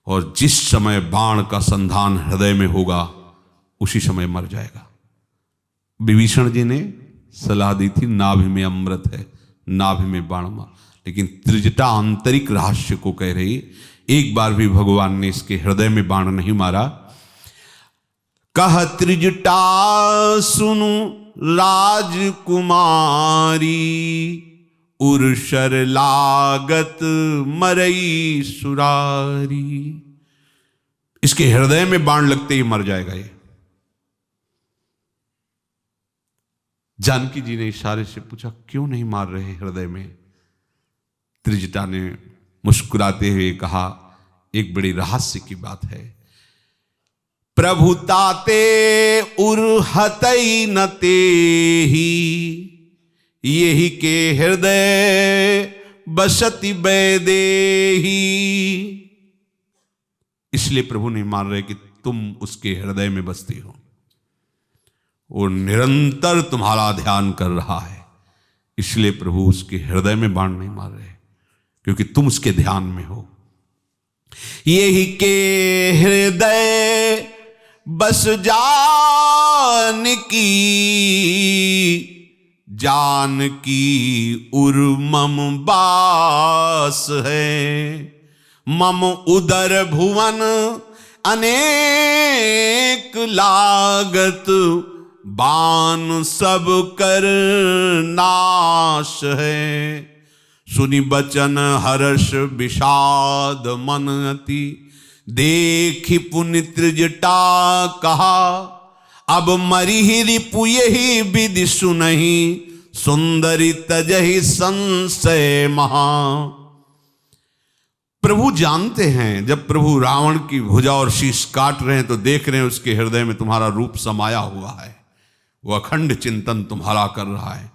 और जिस समय बाण का संधान हृदय में होगा उसी समय मर जाएगा। विभीषण जी ने सलाह दी थी, नाभि में अमृत है, नाभि में बाण मार। लेकिन त्रिजटा आंतरिक रहस्य को कह रही, एक बार भी भगवान ने इसके हृदय में बाण नहीं मारा। कह त्रिजटा सुनु राजकुमारी, उर्शर लागत मरई सुरारी। इसके हृदय में बाण लगते ही मर जाएगा ये। जानकी जी ने इशारे से पूछा, क्यों नहीं मार रहे हृदय में। त्रिजटा ने मुस्कुराते हुए कहा, एक बड़ी रहस्य की बात है। प्रभुताते उर्हतई न तेहि, यही के हृदय बसति वैदेही। इसलिए प्रभु नहीं मान रहे कि तुम उसके हृदय में बसती हो और निरंतर तुम्हारा ध्यान कर रहा है। इसलिए प्रभु उसके हृदय में बाण नहीं मार रहे, क्योंकि तुम उसके ध्यान में हो। यही के हृदय बस जानकी, जानकी उर मम बास है। मम उदर भुवन अनेक लागत, बान सब कर नाश है। सुनि बचन हर्ष विषाद मन अति, देखि पुनि त्रिजटा कहा। अब मरी ही रिपु यही विधि सुनहि, सुंदरी तजहि संशय महा। प्रभु जानते हैं, जब प्रभु रावण की भुजा और शीश काट रहे हैं तो देख रहे हैं उसके हृदय में तुम्हारा रूप समाया हुआ है। वो अखंड चिंतन तुम्हारा कर रहा है।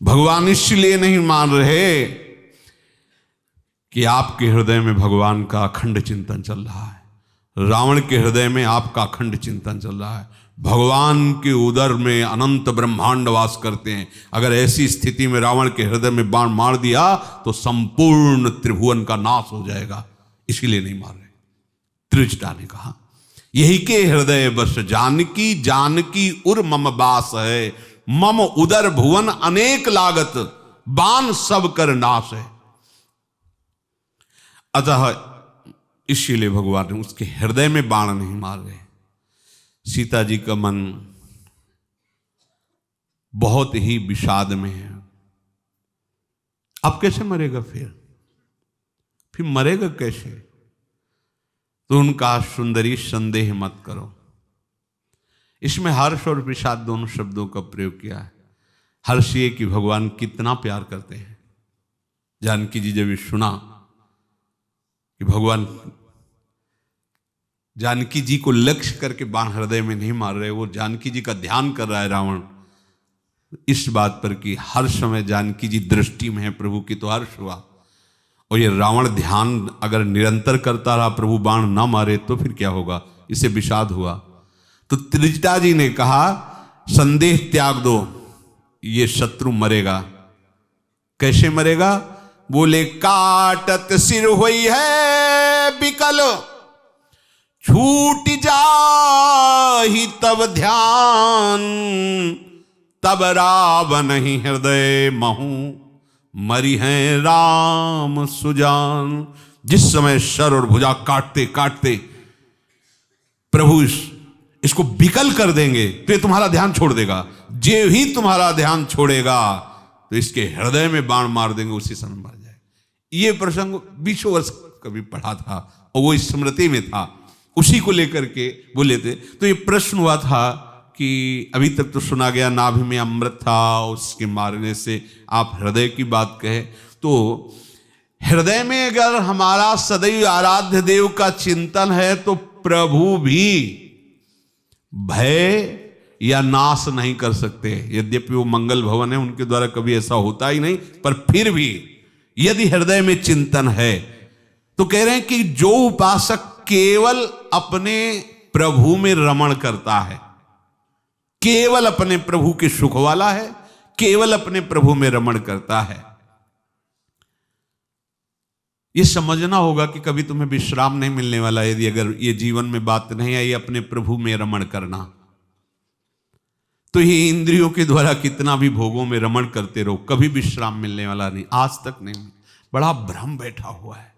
भगवान इसलिए नहीं मान रहे कि आपके हृदय में भगवान का अखंड चिंतन चल रहा है। रावण के हृदय में आपका अखंड चिंतन चल रहा है। भगवान के उदर में अनंत ब्रह्मांड वास करते हैं। अगर ऐसी स्थिति में रावण के हृदय में बाण मार दिया तो संपूर्ण त्रिभुवन का नाश हो जाएगा। इसीलिए नहीं मार रहे। त्रिजटा ने कहा, यही के हृदय बस जानकी, जानकी उर मम बास है। मम उदर भुवन अनेक लागत, बाण सब कर नाश है। अतः इसीलिए भगवान ने उसके हृदय में बाण नहीं मार रहे। सीता जी का मन बहुत ही विषाद में है। अब कैसे मरेगा? फिर मरेगा कैसे? तो उनका सुंदरी संदेह मत करो। इसमें हर्ष और विषाद दोनों शब्दों का प्रयोग किया है। हर्ष ये कि भगवान कितना प्यार करते हैं। जानकी जी जब ये सुना कि भगवान जानकी जी को लक्ष्य करके बाण हृदय में नहीं मार रहे, वो जानकी जी का ध्यान कर रहा है रावण, इस बात पर कि हर समय जानकी जी दृष्टि में है प्रभु की, तो हर्ष हुआ। और ये रावण ध्यान अगर निरंतर करता रहा, प्रभु बाण ना मारे तो फिर क्या होगा, इसे विषाद हुआ। तो त्रिजटा जी ने कहा संदेह त्याग दो, ये शत्रु मरेगा। कैसे मरेगा? बोले काटत सिर हुई है बिकल, छूट जाहि तब ध्यान, तब रावण ही हृदय महू, मरी हैं राम सुजान। जिस समय सर और भुजा काटते काटते प्रभु इसको विकल कर देंगे तो ये तुम्हारा ध्यान छोड़ देगा। जे ही तुम्हारा ध्यान छोड़ेगा तो इसके हृदय में बाण मार देंगे, उसी समय मर जाए। ये प्रसंग 20 वर्ष कभी पढ़ा था और वो स्मृति में था, उसी को लेकर के बोले थे। तो ये प्रश्न हुआ था कि अभी तक तो सुना गया नाभि में अमृत था, उसके मारने से आप हृदय की बात कहे, तो हृदय में अगर हमारा सदैव आराध्य देव का चिंतन है तो प्रभु भी भय या नाश नहीं कर सकते। यद्यपि वो मंगल भवन है, उनके द्वारा कभी ऐसा होता ही नहीं, पर फिर भी यदि हृदय में चिंतन है तो कह रहे हैं कि जो उपासक केवल अपने प्रभु में रमण करता है, केवल अपने प्रभु के सुख वाला है, केवल अपने प्रभु में रमण करता है, ये समझना होगा कि कभी तुम्हें विश्राम नहीं मिलने वाला यदि अगर ये जीवन में बात नहीं आई अपने प्रभु में रमण करना। तो ये इंद्रियों के द्वारा कितना भी भोगों में रमण करते रहो, कभी विश्राम मिलने वाला नहीं, आज तक नहीं। बड़ा भ्रम बैठा हुआ है,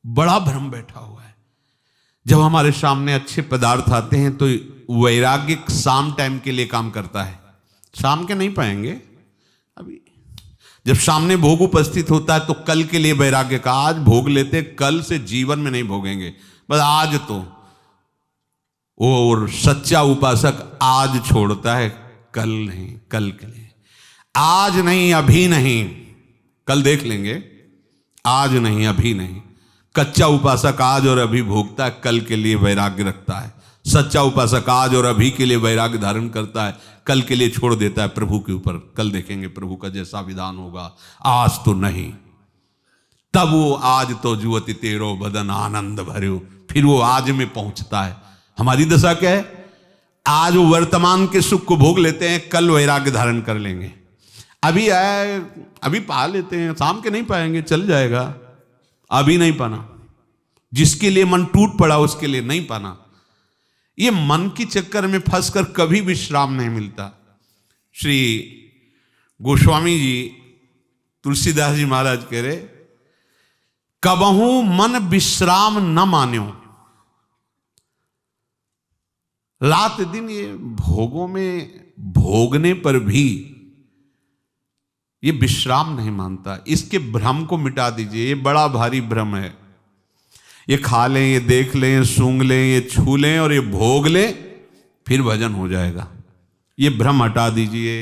बड़ा भ्रम बैठा हुआ है। जब हमारे सामने अच्छे पदार्थ आते हैं तो वैराग्य शाम टाइम के लिए काम करता है, शाम के नहीं पाएंगे। अभी जब सामने भोग उपस्थित होता है तो कल के लिए वैराग्य का, आज भोग लेते, कल से जीवन में नहीं भोगेंगे, बस आज तो। और सच्चा उपासक आज छोड़ता है, कल नहीं, कल के लिए। आज नहीं, अभी नहीं, कल देख लेंगे, आज नहीं, अभी नहीं। कच्चा उपासक आज और अभी भोगता है, कल के लिए वैराग्य रखता है। सच्चा उपासक आज और अभी के लिए वैराग्य धारण करता है, कल के लिए छोड़ देता है प्रभु के ऊपर। कल देखेंगे प्रभु का जैसा विधान होगा, आज तो नहीं। तब वो आज तो जुवति तेरो बदन आनंद भर्यो, फिर वो आज में पहुंचता है। हमारी दशा क्या है? आज वो वर्तमान के सुख को भोग लेते हैं, कल वैराग्य धारण कर लेंगे। अभी आए, अभी पा लेते हैं, शाम के नहीं पाएंगे, चल जाएगा। अभी नहीं पाना, जिसके लिए मन टूट पड़ा उसके लिए नहीं पाना। ये मन की चक्कर में फंसकर कभी विश्राम नहीं मिलता। श्री गोस्वामी जी, तुलसीदास जी महाराज कह रहे, कबहू मन विश्राम न मान्यो। रात दिन ये भोगों में भोगने पर भी ये विश्राम नहीं मानता। इसके भ्रम को मिटा दीजिए, ये बड़ा भारी भ्रम है। ये खा लें, ये देख लें, ये सूंघ लें, ये छू लें और ये भोग लें, फिर भजन हो जाएगा। ये भ्रम हटा दीजिए।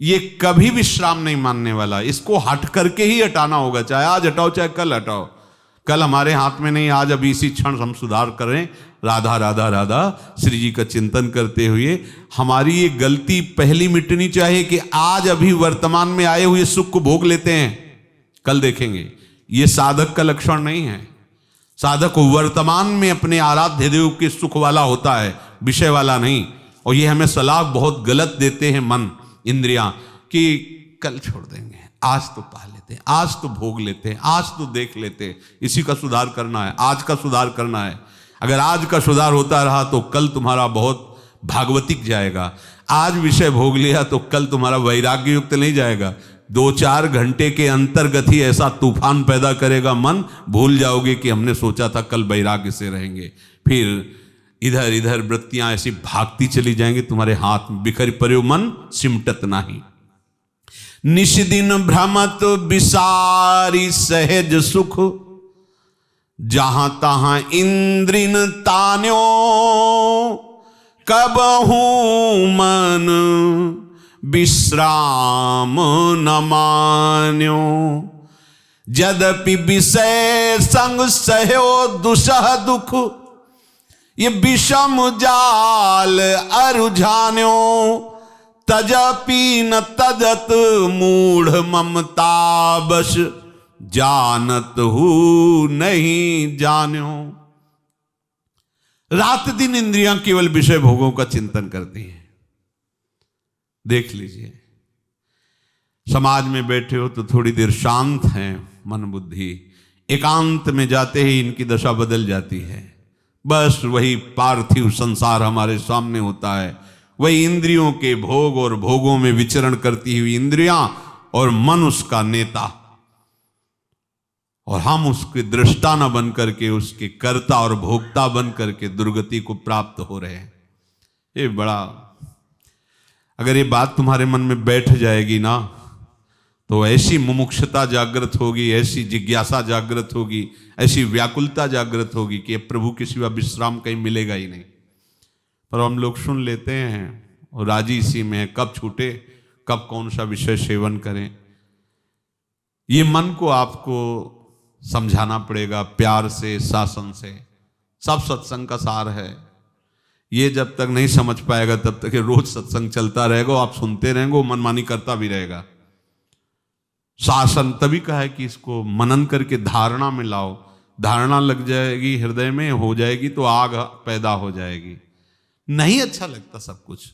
ये कभी विश्राम नहीं मानने वाला, इसको हट करके ही हटाना होगा, चाहे आज हटाओ चाहे कल हटाओ। कल हमारे हाथ में नहीं, आज अभी इसी क्षण हम सुधार करें। राधा राधा राधा श्री जी का चिंतन करते हुए हमारी ये गलती पहली मिटनी चाहिए कि आज अभी वर्तमान में आए हुए सुख को भोग लेते हैं, कल देखेंगे। ये साधक का लक्षण नहीं है। साधक वर्तमान में अपने आराध्य देव के सुख वाला होता है, विषय वाला नहीं। और ये हमें सलाह बहुत गलत देते हैं मन, इंद्रियां, कि कल छोड़ देंगे, आज तो पा लेते हैं, आज तो भोग लेते हैं, आज तो देख लेते हैं। इसी का सुधार करना है, आज का सुधार करना है। अगर आज का सुधार होता रहा तो कल तुम्हारा बहुत भागवतिक जाएगा। आज विषय भोग लिया तो कल तुम्हारा वैराग्य युक्त नहीं जाएगा। 2-4 घंटे के अंतर्गत ही ऐसा तूफान पैदा करेगा मन, भूल जाओगे कि हमने सोचा था कल वैराग्य से रहेंगे। फिर इधर इधर वृत्तियां ऐसी भागती चली जाएंगी, तुम्हारे हाथ में बिखर पर्यो मन सिमटत नहीं। निशिदिन भ्रमत विसारी सहज सुख, जहां तहां इंद्रिन तान्यो, कबहू मन विश्राम न मान्यो। यद्यपि विषय संग सहयो दुसह दुख, ये विषम जाल अरुझान्यो। तजपि न तजत मूढ़ ममता बस, जानत हूं नहीं जान्यो। रात दिन इंद्रियां केवल विषय भोगों का चिंतन करती हैं। देख लीजिए, समाज में बैठे हो तो थोड़ी देर शांत हैं मन बुद्धि, एकांत में जाते ही इनकी दशा बदल जाती है। बस वही पार्थिव संसार हमारे सामने होता है, वही इंद्रियों के भोग और भोगों में विचरण करती हुई इंद्रियां और मन उसका नेता, और हम उसके दृष्टा न बन करके उसके कर्ता और भोक्ता बन करके दुर्गति को प्राप्त हो रहे हैं। ये बड़ा, अगर ये बात तुम्हारे मन में बैठ जाएगी ना, तो ऐसी मुमुक्षुता जागृत होगी, ऐसी जिज्ञासा जागृत होगी, ऐसी व्याकुलता जागृत होगी कि प्रभु के सिवा विश्राम कहीं मिलेगा ही नहीं। पर हम लोग सुन लेते हैं और राजी इसी में है, कब छूटे, कब कौन सा विषय सेवन करें। ये मन को आपको समझाना पड़ेगा प्यार से, शासन से। सब सत्संग का सार है। ये जब तक नहीं समझ पाएगा तब तक ये रोज सत्संग चलता रहेगा, आप सुनते रहेंगे, वो मनमानी करता भी रहेगा। शासन तभी कहा है कि इसको मनन करके धारणा में लाओ। धारणा लग जाएगी, हृदय में हो जाएगी तो आग पैदा हो जाएगी। नहीं अच्छा लगता सब कुछ।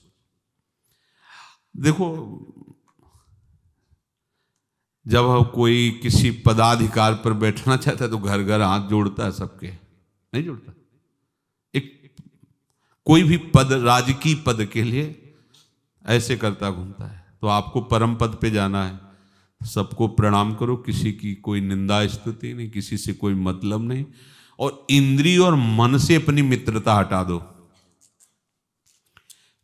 देखो, जब कोई किसी पदाधिकार पर बैठना चाहता है तो घर घर हाथ जोड़ता है सबके, नहीं जोड़ता? एक कोई भी पद, राजकीय पद के लिए ऐसे करता घूमता है। तो आपको परम पद पे जाना है, सबको प्रणाम करो, किसी की कोई निंदा स्तुति नहीं, किसी से कोई मतलब नहीं, और इंद्रिय और मन से अपनी मित्रता हटा दो।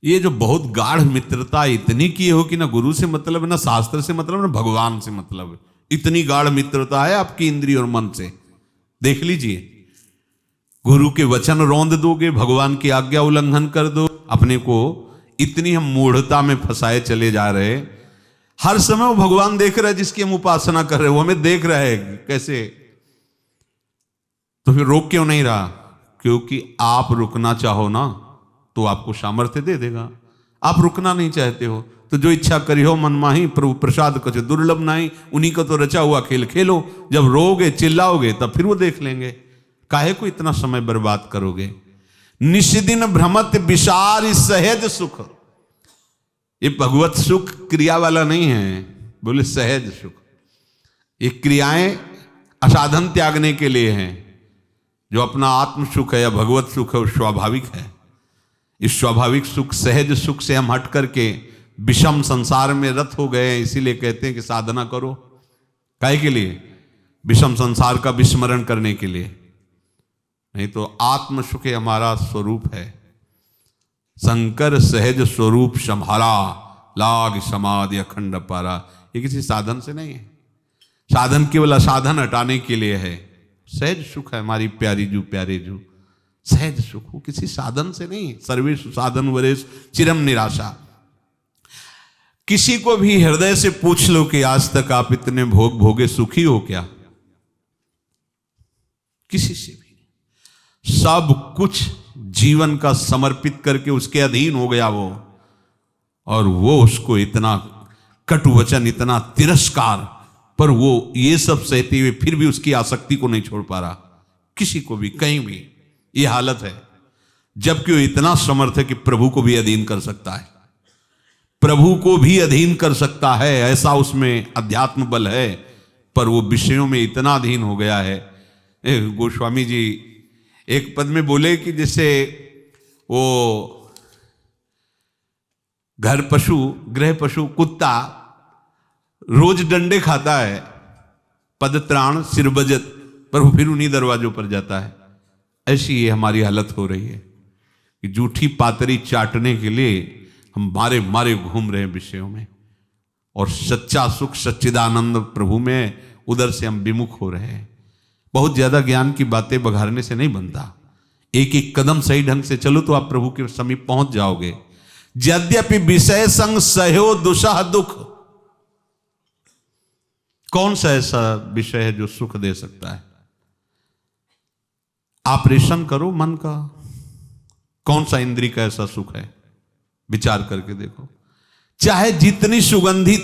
ये जो बहुत गाढ़ मित्रता इतनी की हो कि ना गुरु से मतलब है, ना शास्त्र से मतलब, ना भगवान से मतलब है, इतनी गाढ़ मित्रता है आपकी इंद्रिय और मन से। देख लीजिए, गुरु के वचन रौंद दोगे, भगवान की आज्ञा उल्लंघन कर दो, अपने को इतनी हम मूढ़ता में फंसाए चले जा रहे। हर समय वो भगवान देख रहा है जिसकी हम उपासना कर रहे हैं, वो हमें देख रहा है कैसे। तो फिर रोक क्यों नहीं रहा? क्योंकि आप रुकना चाहो ना तो आपको सामर्थ्य दे देगा। आप रुकना नहीं चाहते हो तो जो इच्छा करी हो मन माही, प्रभु प्रसाद कुछ दुर्लभ नहीं, उन्हीं का तो रचा हुआ खेल खेलो। जब रोगे चिल्लाओगे तब फिर वो देख लेंगे। काहे को इतना समय बर्बाद करोगे? निष्दिन भ्रमत विचार सहज सुख। ये भगवत सुख क्रिया वाला नहीं है, बोले सहज सुख। ये क्रियाएं असाधन त्यागने के लिए हैं। जो अपना आत्म सुख है या भगवत सुख है वो स्वाभाविक है। इस स्वाभाविक सुख, सहज सुख से हम हट करके विषम संसार में रत हो गए हैं। इसीलिए कहते हैं कि साधना करो। काहे के लिए? विषम संसार का विस्मरण करने के लिए। नहीं तो आत्म सुख हमारा स्वरूप है। शंकर सहज स्वरूप संभाला, लाग समाधि अखंड पारा। ये किसी साधन से नहीं है। साधन केवल असाधन हटाने के लिए है। सहज सुख है हमारी प्यारी जू प्यारे जू, सहज सुख, वो किसी साधन से नहीं। सर्वेश साधन वरेश चिरम निराशा। किसी को भी हृदय से पूछ लो कि आज तक आप इतने भोग भोगे सुखी हो क्या? किसी से भी। सब कुछ जीवन का समर्पित करके उसके अधीन हो गया वो, और वो उसको इतना कटु वचन, इतना तिरस्कार, पर वो ये सब सहते हुए फिर भी उसकी आसक्ति को नहीं छोड़ पा रहा। किसी को भी कहीं भी ये हालत है। जबकि वो इतना समर्थ है कि प्रभु को भी अधीन कर सकता है, प्रभु को भी अधीन कर सकता है, ऐसा उसमें अध्यात्म बल है। पर वो विषयों में इतना अधीन हो गया है। गोस्वामी जी एक पद में बोले कि जैसे वो घर पशु, गृह पशु, कुत्ता रोज डंडे खाता है, पद त्राण सिर बजत, पर वो फिर उन्हीं दरवाजों पर जाता है। ऐसी ये हमारी हालत हो रही है कि जूठी पातरी चाटने के लिए हम मारे मारे घूम रहे हैं विषयों में, और सच्चा सुख सच्चिदानंद प्रभु में उधर से हम विमुख हो रहे हैं। बहुत ज्यादा ज्ञान की बातें बघारने से नहीं बनता। एक एक कदम सही ढंग से चलो तो आप प्रभु के समीप पहुंच जाओगे। यद्यपि विषय संग सहयो दुसह दुख। कौन सा ऐसा विषय है जो सुख दे सकता है? ऑपरेशन करो मन का। कौन सा इंद्रिय का ऐसा सुख है? विचार करके देखो। चाहे जितनी सुगंधित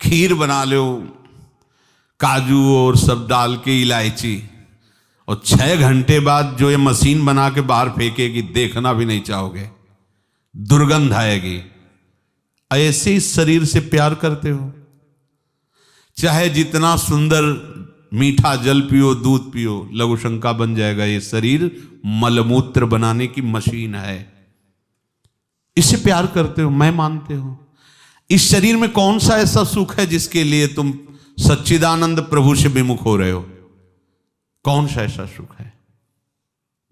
खीर बना लो, काजू और सब डाल के, इलायची, और 6 घंटे बाद जो ये मशीन बना के बाहर फेंकेगी, देखना भी नहीं चाहोगे, दुर्गंध आएगी। ऐसे इस शरीर से प्यार करते हो। चाहे जितना सुंदर मीठा जल पियो, दूध पियो, लघु शंका बन जाएगा। ये शरीर मलमूत्र बनाने की मशीन है। इससे प्यार करते हो, मैं मानते हो। इस शरीर में कौन सा ऐसा सुख है जिसके लिए तुम सच्चिदानंद प्रभु से विमुख हो रहे हो? कौन सा ऐसा सुख है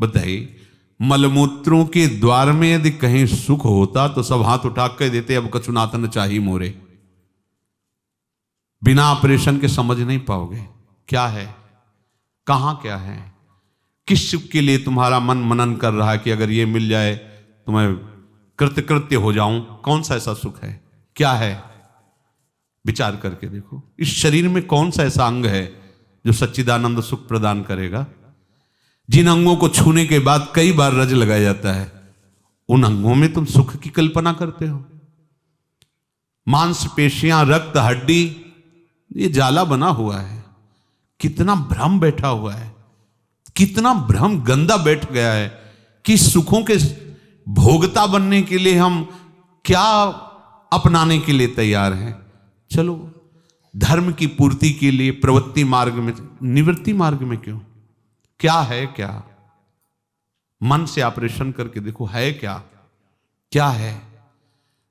बताइए? मलमूत्रों के द्वार में यदि कहीं सुख होता तो सब हाथ उठा के देते, अब कछुनातन चाहिए मोरे। बिना ऑपरेशन के समझ नहीं पाओगे क्या है, कहां क्या है, किस सुख के लिए तुम्हारा मन मनन कर रहा है कि अगर ये मिल जाए तो मैं कृतकृत्य हो जाऊं। कौन सा ऐसा सुख है, क्या है? विचार करके देखो, इस शरीर में कौन सा ऐसा अंग है जो सच्चिदानंद सुख प्रदान करेगा? जिन अंगों को छूने के बाद कई बार रज लगाया जाता है, उन अंगों में तुम सुख की कल्पना करते हो। मांसपेशियां, रक्त, हड्डी, ये जाला बना हुआ है। कितना भ्रम बैठा हुआ है, कितना भ्रम गंदा बैठ गया है कि सुखों के भोगता बनने के लिए हम क्या अपनाने के लिए तैयार हैं। चलो धर्म की पूर्ति के लिए प्रवृत्ति मार्ग में, निवृत्ति मार्ग में क्यों? क्या है, क्या मन से ऑपरेशन करके देखो, है क्या? क्या है?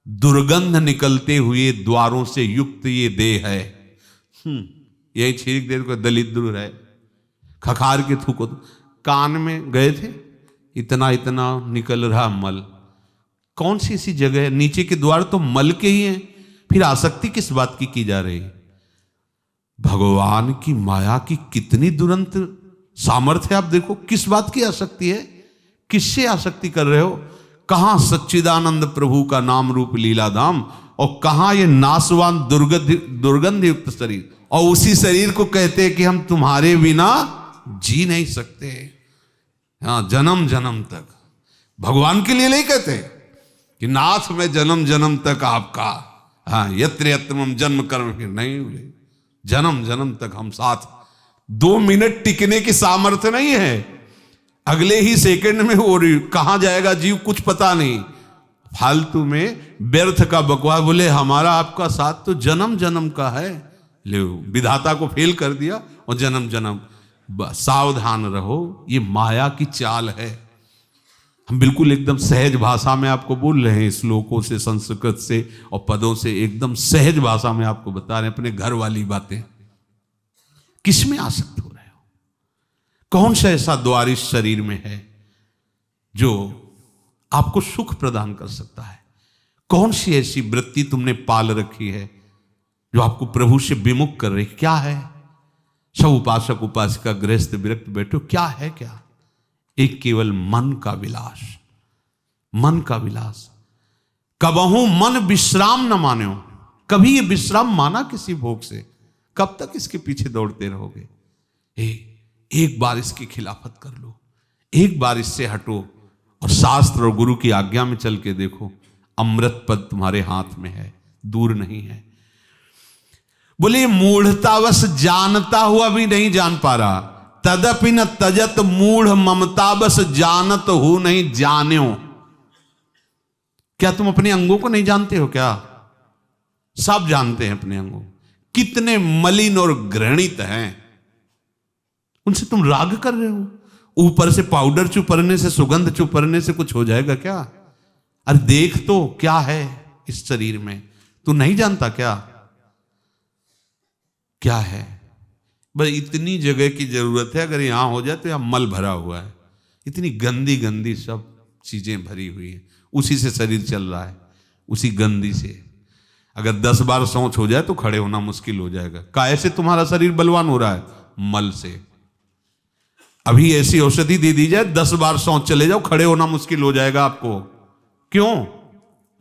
दुर्गंध निकलते हुए द्वारों से युक्त ये देह है। यही छींक दे को दलिद्र है, खखार के थूको। कान में गए थे, इतना इतना निकल रहा मल। कौन सी ऐसी जगह है? नीचे के द्वार तो मल के ही हैं, फिर आसक्ति किस बात की जा रही? भगवान की माया की कितनी दुरंत सामर्थ्य। आप देखो किस बात की आसक्ति है, किससे आसक्ति कर रहे हो? कहां सच्चिदानंद प्रभु का नाम रूप लीला धाम, और कहां ये नासवान दुर्गंध युक्त शरीर। और उसी शरीर को कहते हैं कि हम तुम्हारे बिना जी नहीं सकते। हाँ, जन्म जन्म तक भगवान के लिए नहीं कहते कि नाथ में जन्म जन्म तक आपका, हाँ, यत्र यत्र मम जन्म कर्म के नहीं बोले, जन्म जन्म तक हम साथ। 2 मिनट टिकने की सामर्थ्य नहीं है, अगले ही सेकंड में वो कहां जाएगा जीव कुछ पता नहीं। फालतू में व्यर्थ का बकवास। बोले हमारा आपका साथ तो जन्म जन्म का है। ले, विधाता को फेल कर दिया और जन्म जन्म। सावधान रहो, ये माया की चाल है। हम बिल्कुल एकदम सहज भाषा में आपको बोल रहे हैं, श्लोकों से, संस्कृत से और पदों से एकदम सहज भाषा में आपको बता रहे हैं अपने घर वाली बातें। किस में आसक्त हो रहे हो? कौन सा ऐसा द्वार इस शरीर में है जो आपको सुख प्रदान कर सकता है? कौन सी ऐसी वृत्ति तुमने पाल रखी है जो आपको प्रभु से विमुख कर रही? क्या है? सब उपासक उपासिका गृहस्थ विरक्त बैठो, क्या है? क्या? एक केवल मन का विलास, मन का विलास। कबहू मन विश्राम न मानो। कभी ये विश्राम माना किसी भोग से? कब तक इसके पीछे दौड़ते रहोगे? एक बार इसकी खिलाफत कर लो, एक बार इससे हटो और शास्त्र और गुरु की आज्ञा में चल के देखो, अमृत पद तुम्हारे हाथ में है, दूर नहीं है। बोले मूढ़तावश जानता हुआ भी नहीं जान पा रहा, तदपि न तजत मूढ़ ममतावश जानत हो नहीं जान्यो। क्या तुम अपने अंगों को नहीं जानते हो क्या? सब जानते हैं अपने अंगों, कितने मलिन और घृणित हैं। उनसे तुम राग कर रहे हो। ऊपर से पाउडर चुपरने से, सुगंध चुपरने से कुछ हो जाएगा क्या? अरे देख तो क्या है इस शरीर में, तू नहीं जानता क्या? क्या है? बस इतनी जगह की जरूरत है, अगर यहां हो जाए तो यहां मल भरा हुआ है, इतनी गंदी गंदी सब चीजें भरी हुई है। उसी से शरीर चल रहा है, उसी गंदी से। अगर 10 बार शौच हो जाए तो खड़े होना मुश्किल हो जाएगा। काहे से तुम्हारा शरीर बलवान हो रहा है? मल से। अभी ऐसी औषधि दे दी जाए, 10 बार शौच चले जाओ, खड़े होना मुश्किल हो जाएगा आपको। क्यों?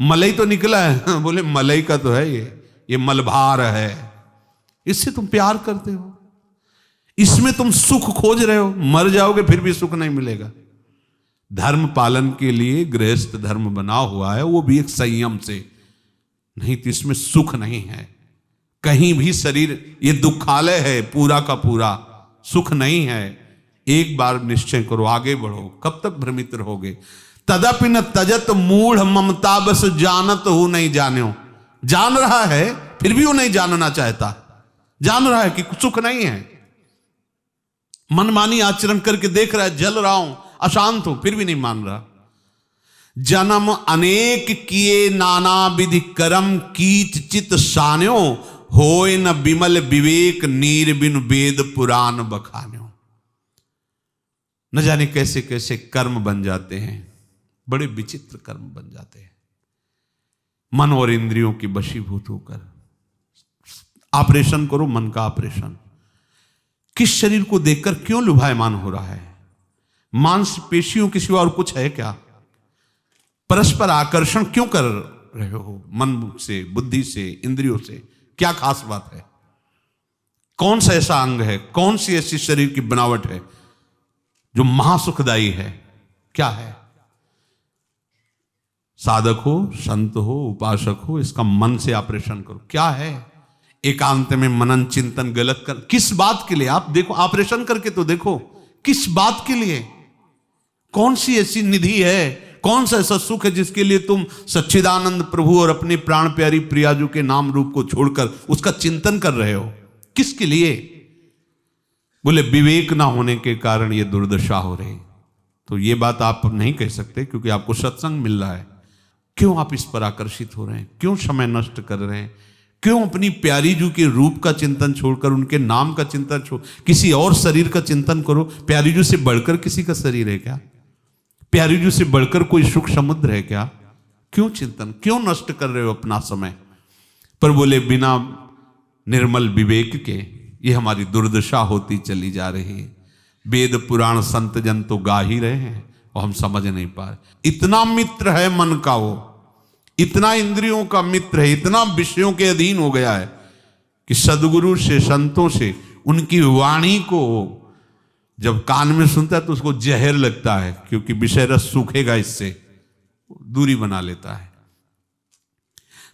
मलई तो निकला है। बोले मलई का तो है ये मलभार है। इससे तुम प्यार करते हो, इसमें तुम सुख खोज रहे हो। मर जाओगे फिर भी सुख नहीं मिलेगा। धर्म पालन के लिए गृहस्थ धर्म बना हुआ है, वो भी एक संयम से। नहीं तो इसमें सुख नहीं है। कहीं भी शरीर ये दुखालय है, पूरा का पूरा सुख नहीं है। एक बार निश्चय करो, आगे बढ़ो, कब तक भ्रमित रहोगे। तदपि न तजत मूढ़ ममता बस जानत हो नहीं जान्यो। जान रहा है फिर भी वो नहीं जानना चाहता, जान रहा है कि सुख नहीं है, मनमानी आचरण करके देख रहा है, जल रहा हूं, अशांत हूं, फिर भी नहीं मान रहा। जन्म अनेक किए नाना विधि कर्म कीच चित सान्यो होय न विमल विवेक नीर बिन वेद पुराण बखान्यो। न जाने कैसे कैसे कर्म बन जाते हैं, बड़े विचित्र कर्म बन जाते हैं, मन और इंद्रियों की वशीभूत होकर। ऑपरेशन करो, मन का ऑपरेशन। किस शरीर को देखकर क्यों लुभायमान हो रहा है? मांसपेशियों के सिवा और कुछ है क्या? परस्पर आकर्षण क्यों कर रहे हो? मन से, बुद्धि से, इंद्रियों से क्या खास बात है? कौन सा ऐसा अंग है, कौन सी ऐसी शरीर की बनावट है जो महासुखदायी है? क्या है? साधक हो, संत हो, उपासक हो, इसका मन से ऑपरेशन करो। क्या है? एकांत में मनन चिंतन गलत कर, किस बात के लिए? आप देखो, ऑपरेशन करके तो देखो, किस बात के लिए? कौन सी ऐसी निधि है, कौन सा ऐसा सुख है जिसके लिए तुम सच्चिदानंद प्रभु और अपनी प्राण प्यारी प्रियाजू के नाम रूप को छोड़कर उसका चिंतन कर रहे हो? किसके लिए? बोले विवेक ना होने के कारण ये दुर्दशा हो रही। तो ये बात आप नहीं कह सकते क्योंकि आपको सत्संग मिल रहा है। क्यों आप इस पर आकर्षित हो रहे हैं? क्यों समय नष्ट कर रहे हैं? क्यों अपनी प्यारी जू के रूप का चिंतन छोड़कर, उनके नाम का चिंतन छोड़ किसी और शरीर का चिंतन करो। प्यारी जू से बढ़कर किसी का शरीर है क्या? प्यारी जू से बढ़कर कोई सुख समुद्र है क्या? क्यों चिंतन, क्यों नष्ट कर रहे हो अपना समय? पर बोले बिना निर्मल विवेक के ये हमारी दुर्दशा होती चली जा रही है। वेद पुराण संत जन तो गा ही रहे हैं और हम समझ नहीं पा रहे। इतना मित्र है मन का, वो इतना इंद्रियों का मित्र है, इतना विषयों के अधीन हो गया है कि सदगुरु से, संतों से, उनकी वाणी को जब कान में सुनता है तो उसको जहर लगता है, क्योंकि विषय रस सूखेगा, इससे दूरी बना लेता है।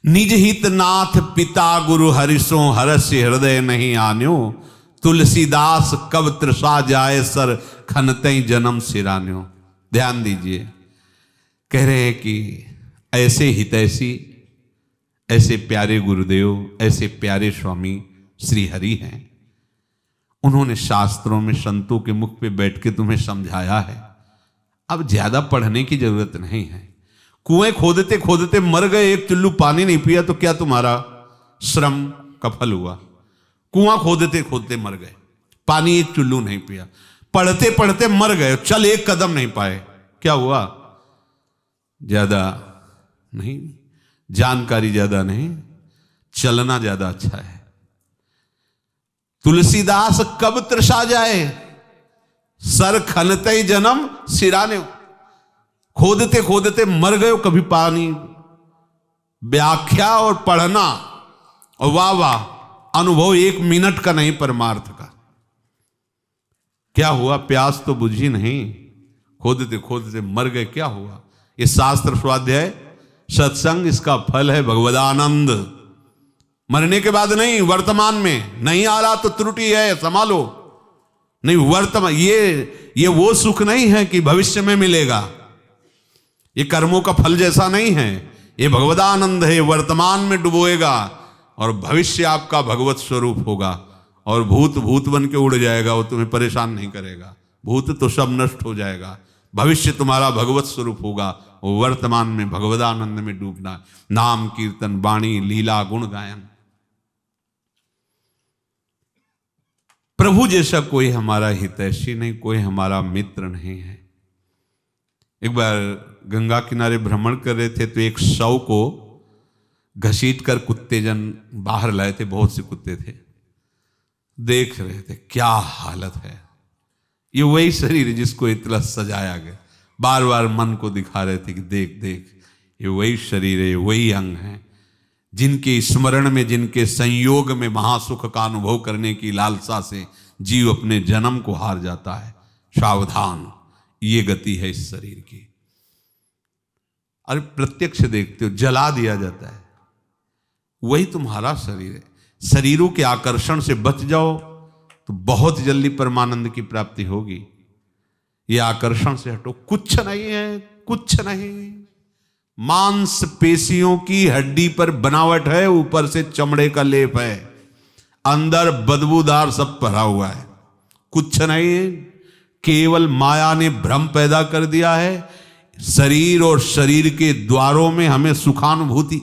निज हित नाथ पिता गुरु हरिसो हरस हृदय नहीं आन्यो। तुलसीदास कब तृषा जाए सर खनते जन्म सिरान्यो। ध्यान दीजिए, कह रहे हैं कि ऐसे हितैषी, ऐसे प्यारे गुरुदेव, ऐसे प्यारे स्वामी श्री हरि हैं। उन्होंने शास्त्रों में संतों के मुख पे बैठ के तुम्हें समझाया है। अब ज्यादा पढ़ने की जरूरत नहीं है। कुएं खोदते खोदते मर गए, एक चुल्लू पानी नहीं पिया तो क्या तुम्हारा श्रम का फल हुआ? कुआं खोदते खोदते मर गए, पानी एक चुल्लू नहीं पिया, पढ़ते पढ़ते मर गए, चल एक कदम नहीं पाए, क्या हुआ? ज्यादा नहीं, जानकारी ज्यादा नहीं, चलना ज्यादा अच्छा है। तुलसीदास कब तृषा जाए सर खनते जन्म सिराने। खोदते खोदते मर गए, कभी पानी। व्याख्या और पढ़ना और वाह वाह, अनुभव एक मिनट का नहीं, परमार्थ का। क्या हुआ? प्यास तो बुझी नहीं, खोदते खोदते मर गए, क्या हुआ? ये शास्त्र स्वाध्याय सत्संग, इसका फल है भगवदानंद। मरने के बाद नहीं, वर्तमान में। नहीं आ रहा तो त्रुटि है, संभालो। नहीं, वर्तमान, ये वो सुख नहीं है कि भविष्य में मिलेगा। ये कर्मों का फल जैसा नहीं है, ये भगवदानंद है, वर्तमान में डुबोएगा और भविष्य आपका भगवत स्वरूप होगा। और भूत भूत बन के उड़ जाएगा, वो तुम्हें परेशान नहीं करेगा। भूत तो सब नष्ट हो जाएगा, भविष्य तुम्हारा भगवत स्वरूप होगा। वो वर्तमान में भगवदानंद में डूबना, नाम कीर्तन वाणी लीला गुण गायन। प्रभु जैसा कोई हमारा हितैषी नहीं, कोई हमारा मित्र नहीं है। एक बार गंगा किनारे भ्रमण कर रहे थे तो एक शव को घसीट कर कुत्ते जन बाहर लाए थे, बहुत से कुत्ते थे। देख रहे थे क्या हालत है। ये वही शरीर है जिसको इतना सजाया गया, बार बार मन को दिखा रहे थे कि देख देख, ये वही शरीर है, वही अंग है जिनके स्मरण में, जिनके संयोग में महासुख का अनुभव करने की लालसा से जीव अपने जन्म को हार जाता है। सावधान, ये गति है इस शरीर की। अरे प्रत्यक्ष देखते हो, जला दिया जाता है। वही तुम्हारा शरीर है। शरीरों के आकर्षण से बच जाओ तो बहुत जल्दी परमानंद की प्राप्ति होगी। ये आकर्षण से हटो, कुछ नहीं है, कुछ नहीं। मांस पेशियों की हड्डी पर बनावट है, ऊपर से चमड़े का लेप है, अंदर बदबूदार सब भरा हुआ है, कुछ नहीं है। केवल माया ने भ्रम पैदा कर दिया है। शरीर और शरीर के द्वारों में हमें सुखानुभूति,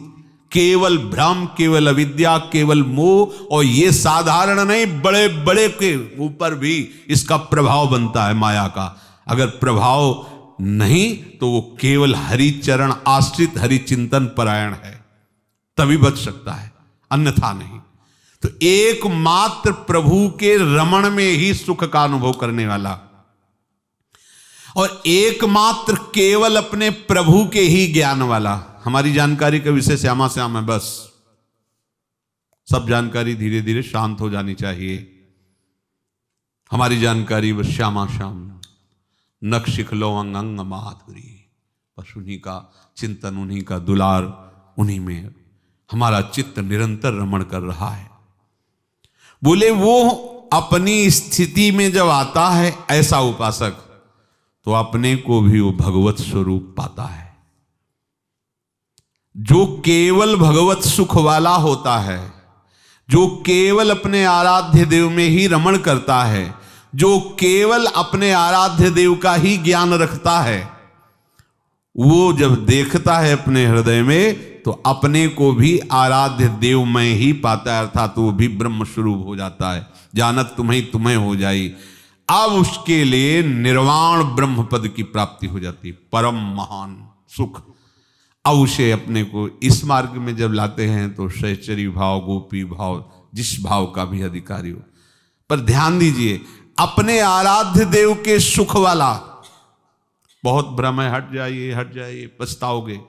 केवल भ्रम, केवल अविद्या, केवल मोह। और ये साधारण नहीं, बड़े बड़े के ऊपर भी इसका प्रभाव बनता है माया का। अगर प्रभाव नहीं तो वो केवल हरि चरण आश्रित, हरि चिंतन परायण है, तभी बच सकता है, अन्यथा नहीं। तो एकमात्र प्रभु के रमण में ही सुख का अनुभव करने वाला और एकमात्र केवल अपने प्रभु के ही ज्ञान वाला। हमारी जानकारी का विषय श्यामा श्याम है, बस सब जानकारी धीरे धीरे शांत हो जानी चाहिए। हमारी जानकारी बस श्यामा श्याम, नख शिखलो अंग अंग माधुरी, बस उन्हीं का चिंतन, उन्हीं का दुलार, उन्हीं में हमारा चित्त निरंतर रमण कर रहा है। बोले वो अपनी स्थिति में जब आता है ऐसा उपासक, तो अपने को भी वो भगवत स्वरूप पाता है। जो केवल भगवत सुख वाला होता है, जो केवल अपने आराध्य देव में ही रमण करता है, जो केवल अपने आराध्य देव का ही ज्ञान रखता है, वो जब देखता है अपने हृदय में तो अपने को भी आराध्य देव में ही पाता है, अर्थात वो भी ब्रह्म स्वरूप हो जाता है। जानत तुम्हें तुम्हें हो जाई। अब उसके लिए निर्वाण ब्रह्म पद की प्राप्ति हो जाती है, परम महान सुख। अब उसे अपने को इस मार्ग में जब लाते हैं तो सहचरी भाव, गोपी भाव, जिस भाव का भी अधिकारी हो। पर ध्यान दीजिए, अपने आराध्य देव के सुख वाला बहुत भ्रम है, हट जाइए, पछताओगे।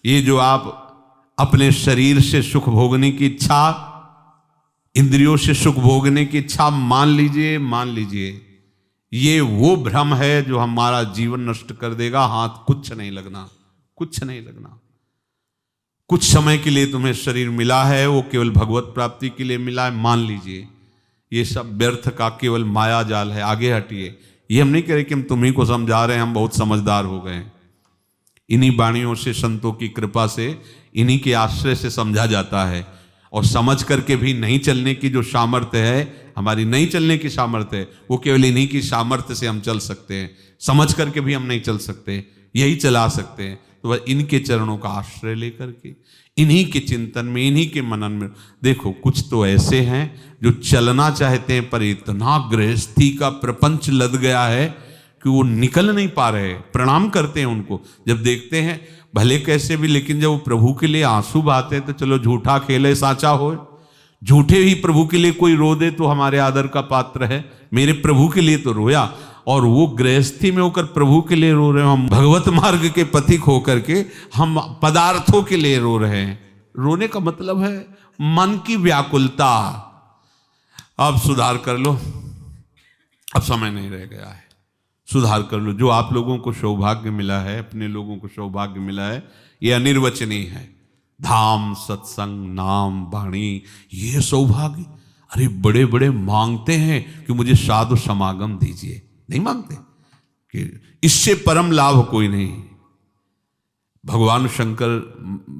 ये जो आप अपने शरीर से सुख भोगने की इच्छा, इंद्रियों से सुख भोगने की इच्छा मान लीजिए, ये वो भ्रम है जो हमारा जीवन नष्ट कर देगा। हाथ कुछ नहीं लगना, कुछ नहीं लगना। कुछ समय के लिए तुम्हें शरीर मिला है, वो केवल भगवत प्राप्ति के लिए मिला है, मान लीजिए। ये सब व्यर्थ का केवल माया जाल है, आगे हटिए। ये हम नहीं कह रहे कि हम तुम्ही को समझा रहे हैं, हम बहुत समझदार हो गए। इन्हीं वाणियों से, संतों की कृपा से, इन्हीं के आश्रय से समझा जाता है। और समझ करके भी नहीं चलने की जो सामर्थ्य है, हमारी नहीं चलने की सामर्थ्य है, वो केवल इन्हीं की सामर्थ्य से हम चल सकते हैं। समझ करके भी हम नहीं चल सकते, यही चला सकते हैं। तो वह इनके चरणों का आश्रय लेकर के, इन्हीं के चिंतन में, इन्हीं के मनन में। देखो कुछ तो ऐसे हैं जो चलना चाहते हैं, पर इतना गृहस्थी का प्रपंच लद गया है कि वो निकल नहीं पा रहे। प्रणाम करते हैं उनको, जब देखते हैं भले कैसे भी, लेकिन जब वो प्रभु के लिए आंसू बहाते हैं तो चलो झूठा खेले साचा हो। झूठे ही प्रभु के लिए कोई रो दे तो हमारे आदर का पात्र है। मेरे प्रभु के लिए तो रोया, और वो गृहस्थी में होकर प्रभु के लिए रो रहे हैं। हम भगवत मार्ग के पथिक होकर के हम पदार्थों के लिए रो रहे हैं। रोने का मतलब है मन की व्याकुलता। अब सुधार कर लो, अब समय नहीं रह गया है, सुधार कर लो। जो आप लोगों को सौभाग्य मिला है, अपने लोगों को सौभाग्य मिला है, ये अनिर्वचनीय है। धाम, सत्संग, नाम, वाणी, ये सौभाग्य। अरे बड़े बड़े मांगते हैं कि मुझे साधु समागम दीजिए, नहीं मांगते कि इससे परम लाभ कोई नहीं। भगवान शंकर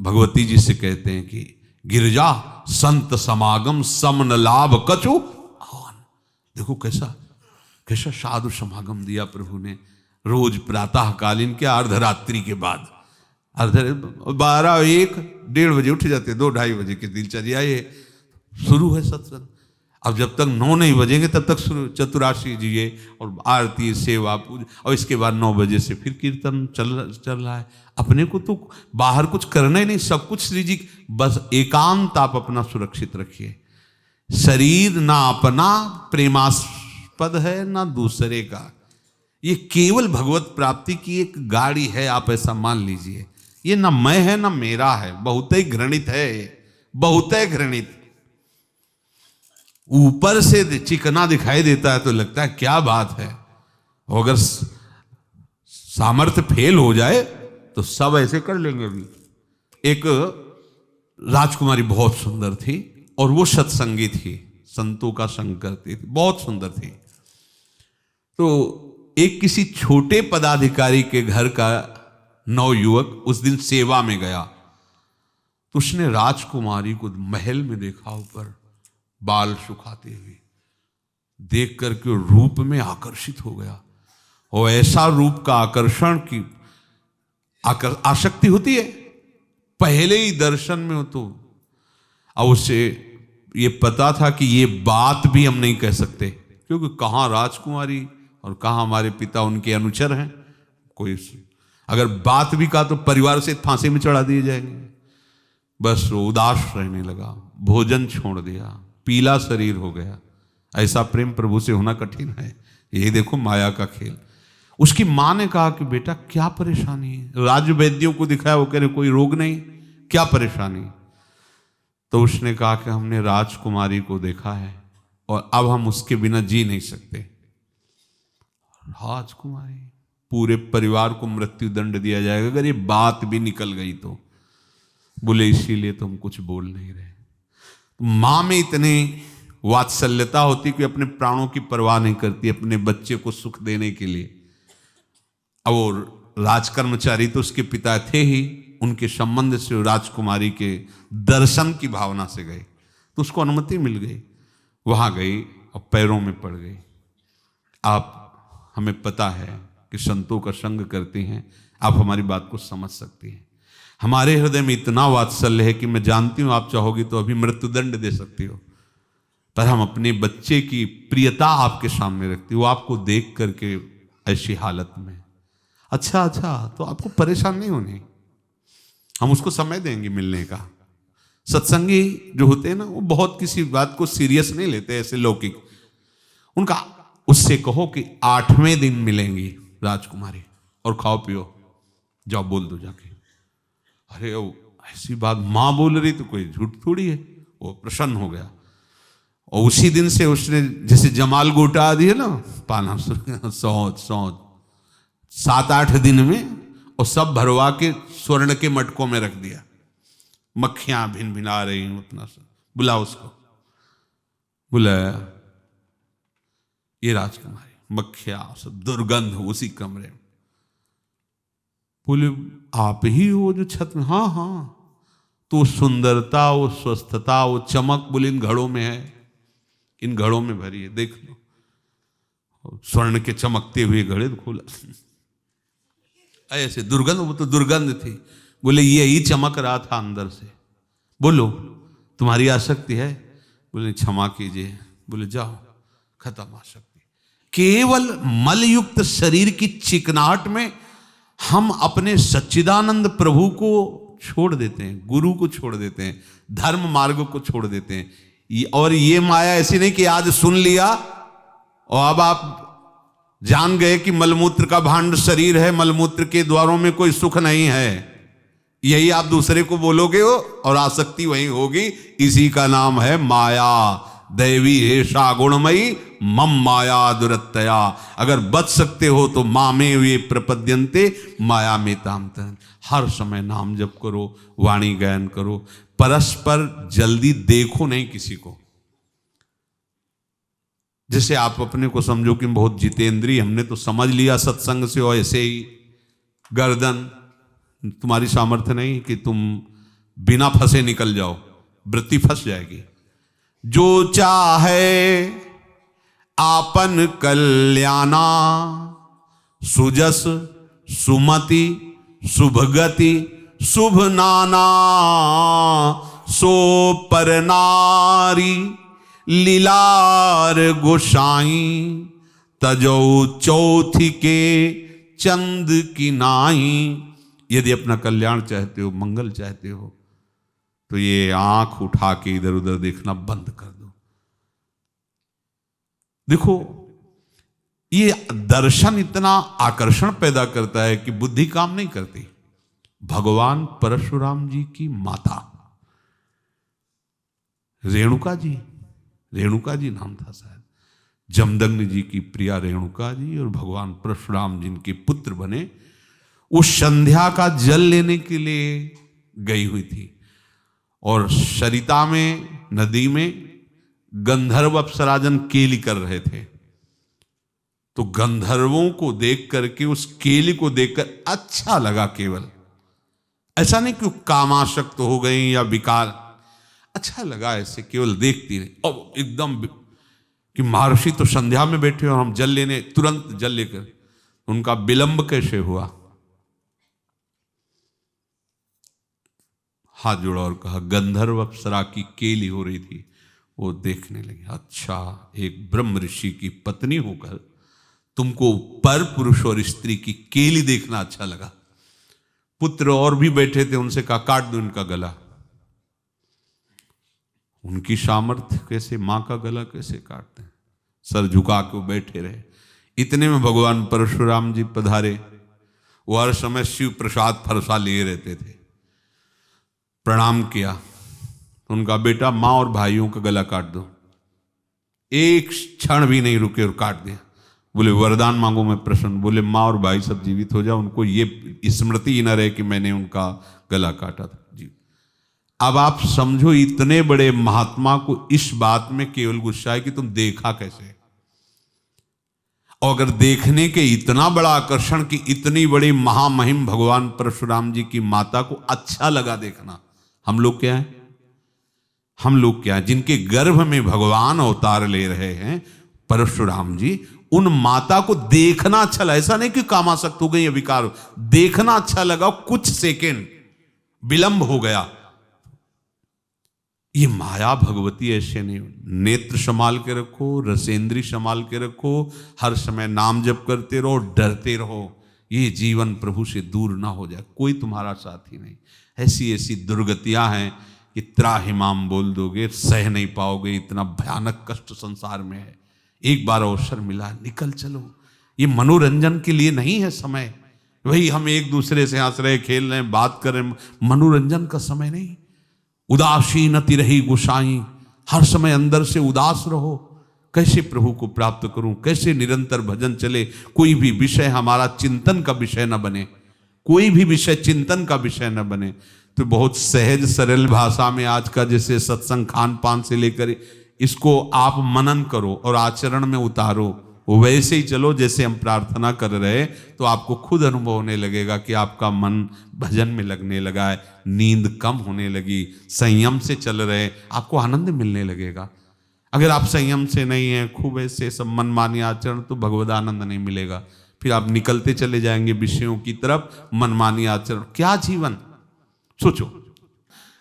भगवती जी से कहते हैं कि गिरजा संत समागम समन लाभ कछु आन। देखो कैसा कैसा साधु समागम दिया प्रभु ने। रोज प्रातः कालीन के अर्धरात्रि के बाद, 12, 1, 1:30 बजे उठ जाते, 2, 2:30 बजे की दिनचर्या ये शुरू है सत्संग। अब जब तक 9 नहीं बजेंगे तब तक चतुराशी जिए और आरती, सेवा, पूजा, और इसके बाद 9 बजे से फिर कीर्तन चल रहा है। अपने को तो बाहर कुछ करना ही नहीं, सब कुछ श्री जी। बस एकांत आप अपना सुरक्षित रखिए। शरीर ना अपना प्रेमास्पद है ना दूसरे का, ये केवल भगवत प्राप्ति की एक गाड़ी है, आप ऐसा मान लीजिए। ये ना मैं है ना मेरा है, बहुत ही घृणित है, बहुत ही घृणित। ऊपर से चिकना दिखाई देता है तो लगता है क्या बात है, अगर सामर्थ्य फेल हो जाए तो सब ऐसे कर लेंगे। भी एक राजकुमारी बहुत सुंदर थी और वो सत्संगी थी, संतों का संग करती थी, बहुत सुंदर थी। तो एक किसी छोटे पदाधिकारी के घर का नवयुवक उस दिन सेवा में गया, तो उसने राजकुमारी को महल में देखा, ऊपर बाल सुखाते हुए देख करके रूप में आकर्षित हो गया। और ऐसा रूप का आकर्षण की आसक्ति होती है पहले ही दर्शन में हो। तो अब उसे ये पता था कि ये बात भी हम नहीं कह सकते, क्योंकि कहाँ राजकुमारी और कहाँ हमारे पिता उनके अनुचर हैं। कोई अगर बात भी कहा तो परिवार से फांसी में चढ़ा दिए जाएंगे। बस वो उदास रहने लगा, भोजन छोड़ दिया, पीला शरीर हो गया। ऐसा प्रेम प्रभु से होना कठिन है। ये देखो माया का खेल। उसकी माँ ने कहा कि बेटा क्या परेशानी है? राज वैद्यों को दिखाया, वो कह रहे कोई रोग नहीं, क्या परेशानी? तो उसने कहा कि हमने राजकुमारी को देखा है और अब हम उसके बिना जी नहीं सकते। राजकुमारी, पूरे परिवार को मृत्यु दंड दिया जाएगा अगर ये बात भी निकल गई तो। बोले इसीलिए तो हम कुछ बोल नहीं रहे। मां में इतनी वात्सल्यता होती कि अपने प्राणों की परवाह नहीं करती अपने बच्चे को सुख देने के लिए। और राजकर्मचारी तो उसके पिता थे ही, उनके संबंध से राजकुमारी के दर्शन की भावना से गए, तो उसको अनुमति मिल गई। वहां गई और पैरों में पड़ गई। आप, हमें पता है कि संतों का संग करती हैं, आप हमारी बात को समझ सकती हैं। हमारे हृदय में इतना वात्सल्य है कि मैं जानती हूं आप चाहोगी तो अभी मृत्युदंड दे सकती हो, पर हम अपने बच्चे की प्रियता आपके सामने रखती, वो आपको देख करके ऐसी हालत में, अच्छा तो आपको परेशान नहीं होनी, हम उसको समय देंगे मिलने का। सत्संगी जो होते हैं ना, वो बहुत किसी बात को सीरियस नहीं लेते, ऐसे लौकिक। उनका उससे कहो कि 8वें दिन मिलेंगी राजकुमारी और खाओ पियो, जाओ बोल दो जाके। अरे वो ऐसी बात मां बोल रही तो कोई झूठ थोड़ी है। वो प्रसन्न हो गया और उसी दिन से उसने जैसे जमाल गोटा आदि है ना, पाना सौंच 7-8 दिन में, और सब भरवा के स्वर्ण के मटकों में रख दिया। मक्खियां भिन भिना रही हूं अपना सा। बुला उसको, बुलाया, ये राजकुमारी, मक्खियां सब दुर्गंध उसी कमरे में। बोले आप ही हो जो छत में? हाँ। तो सुंदरता, वो स्वस्थता, वो चमक, बोले इन घड़ों में है, इन घड़ों में भरी है, देख लो। स्वर्ण के चमकते हुए घड़े खोला, ऐसे दुर्गंध, वो तो दुर्गंध थी। बोले यही चमक रहा था अंदर से। बोलो तुम्हारी आसक्ति है? बोले क्षमा कीजिए। बोले जाओ, खत्म आसक्ति। केवल मलयुक्त शरीर की चिकनाहट में हम अपने सच्चिदानंद प्रभु को छोड़ देते हैं, गुरु को छोड़ देते हैं, धर्म मार्ग को छोड़ देते हैं। और ये माया ऐसी नहीं कि आज सुन लिया और अब आप जान गए कि मलमूत्र का भांड शरीर है, मलमूत्र के द्वारों में कोई सुख नहीं है, यही आप दूसरे को बोलोगे हो और आसक्ति वही होगी। इसी का नाम है माया। दैवी हेषा गुणमयी मम माया दुरत्तया। अगर बच सकते हो तो माँ में वे प्रपद्यन्ते माया में ताम तरन। हर समय नाम जप करो, वाणी गायन करो, परस्पर जल्दी देखो नहीं किसी को। जैसे आप अपने को समझो कि बहुत जितेंद्रिय, हमने तो समझ लिया सत्संग से, और ऐसे ही गर्दन, तुम्हारी सामर्थ्य नहीं कि तुम बिना फंसे निकल जाओ, वृत्ति फंस जाएगी। जो चाहे आपन कल्याणा, सुजस सुमति शुभगति शुभ नाना, सो पर नारी लीलार गोसाई, तजौ चौथी के चंद की नाई। यदि अपना कल्याण चाहते हो, मंगल चाहते हो, तो ये आंख उठा के इधर उधर देखना बंद कर दो। देखो ये दर्शन इतना आकर्षण पैदा करता है कि बुद्धि काम नहीं करती। भगवान परशुराम जी की माता रेणुका जी नाम था शायद, जमदग्नि जी की प्रिया रेणुका जी और भगवान परशुराम जिनके पुत्र बने, उस संध्या का जल लेने के लिए गई हुई थी। और सरिता में, नदी में गंधर्व अप्सराजन केली कर रहे थे। तो गंधर्वों को देख करके, उस केली को देखकर अच्छा लगा। केवल ऐसा नहीं कि कामाशक्त हो गई या विकार, अच्छा लगा ऐसे केवल देखती रही। और एकदम कि महर्षि तो संध्या में बैठे और हम जल लेने, तुरंत जल लेकर, उनका विलंब कैसे हुआ? हाथ जोड़ा और कहा, गंधर्व अप्सरा की केली हो रही थी, वो देखने लगे। अच्छा, एक ब्रह्म ऋषि की पत्नी होकर तुमको पर पुरुष और स्त्री की केली देखना अच्छा लगा। पुत्र और भी बैठे थे, उनसे कहा काट दो इनका गला। उनकी सामर्थ्य कैसे, मां का गला कैसे काटते हैं, सर झुका के बैठे रहे। इतने में भगवान परशुराम जी पधारे। वो हर समय शिव प्रसाद फरसा लिए रहते थे। प्रणाम किया, उनका बेटा मां और भाइयों का गला काट दो। एक क्षण भी नहीं रुके और काट दिया। बोले वरदान मांगो, मैं प्रसन्न। बोले मां और भाई सब जीवित हो जाओ, उनको ये स्मृति ही न रहे कि मैंने उनका गला काटा था। जी, अब आप समझो, इतने बड़े महात्मा को इस बात में केवल गुस्सा है कि तुम देखा कैसे। और अगर देखने के इतना बड़ा आकर्षण कि इतनी बड़ी महामहिम भगवान परशुराम जी की माता को अच्छा लगा देखना, हम लोग क्या है? हम लोग क्या है? जिनके गर्भ में भगवान अवतार ले रहे हैं परशुराम जी, उन माता को देखना अच्छा लगा। ऐसा नहीं कि कामासक्त हो गई या विकार, देखना अच्छा लगा। कुछ सेकेंड विलंब हो गया। ये माया भगवती ऐसे नहीं। नेत्र संभाल के रखो, रसेंद्री संभाल के रखो, हर समय नाम जप करते रहो, डरते रहो, ये जीवन प्रभु से दूर ना हो जाए। कोई तुम्हारा साथी नहीं। ऐसी ऐसी दुर्गतियां हैं कि त्राहिमाम बोल दोगे, सह नहीं पाओगे। इतना भयानक कष्ट संसार में है। एक बार अवसर मिला, निकल चलो। ये मनोरंजन के लिए नहीं है समय। वही हम एक दूसरे से हंस रहे, खेल रहे, बात कर रहे, मनोरंजन का समय नहीं। उदासीनति रही गुसाई, हर समय अंदर से उदास रहो। कैसे प्रभु को प्राप्त करूं, कैसे निरंतर भजन चले। कोई भी विषय हमारा चिंतन का विषय न बने, कोई भी विषय चिंतन का विषय न बने। तो बहुत सहज सरल भाषा में आज का जैसे सत्संग, खान पान से लेकर, इसको आप मनन करो और आचरण में उतारो। वो वैसे ही चलो जैसे हम प्रार्थना कर रहे, तो आपको खुद अनुभव होने लगेगा कि आपका मन भजन में लगने लगा है, नींद कम होने लगी, संयम से चल रहे, आपको आनंद मिलने लगेगा। अगर आप संयम से नहीं है, खूब ऐसे सब मनमानी आचरण, तो भगवद आनंद नहीं मिलेगा। फिर आप निकलते चले जाएंगे विषयों की तरफ, मनमानी आचरण। क्या जीवन? सोचो,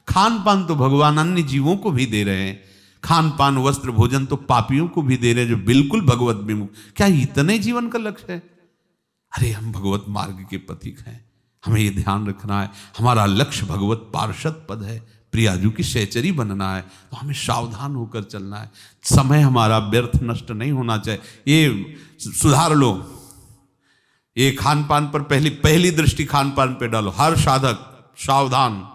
खान पान तो भगवान अन्य जीवों को भी दे रहे हैं। खान पान वस्त्र भोजन तो पापियों को भी दे रहे हैं जो बिल्कुल भगवत विमुख। क्या इतने जीवन का लक्ष्य है? अरे हम भगवत मार्ग के पथिक हैं, हमें ये ध्यान रखना है। हमारा लक्ष्य भगवत पार्षद पद है, प्रियाजू की सहचरी बनना है, तो हमें सावधान होकर चलना है। समय हमारा व्यर्थ नष्ट नहीं होना चाहिए। ये सुधार लो। ये खान पान पर पहली दृष्टि खान पान पे डालो। हर साधक सावधान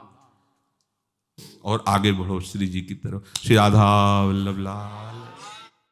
और आगे बढ़ो श्री जी की तरफ। श्री राधा वल्लभ लाल।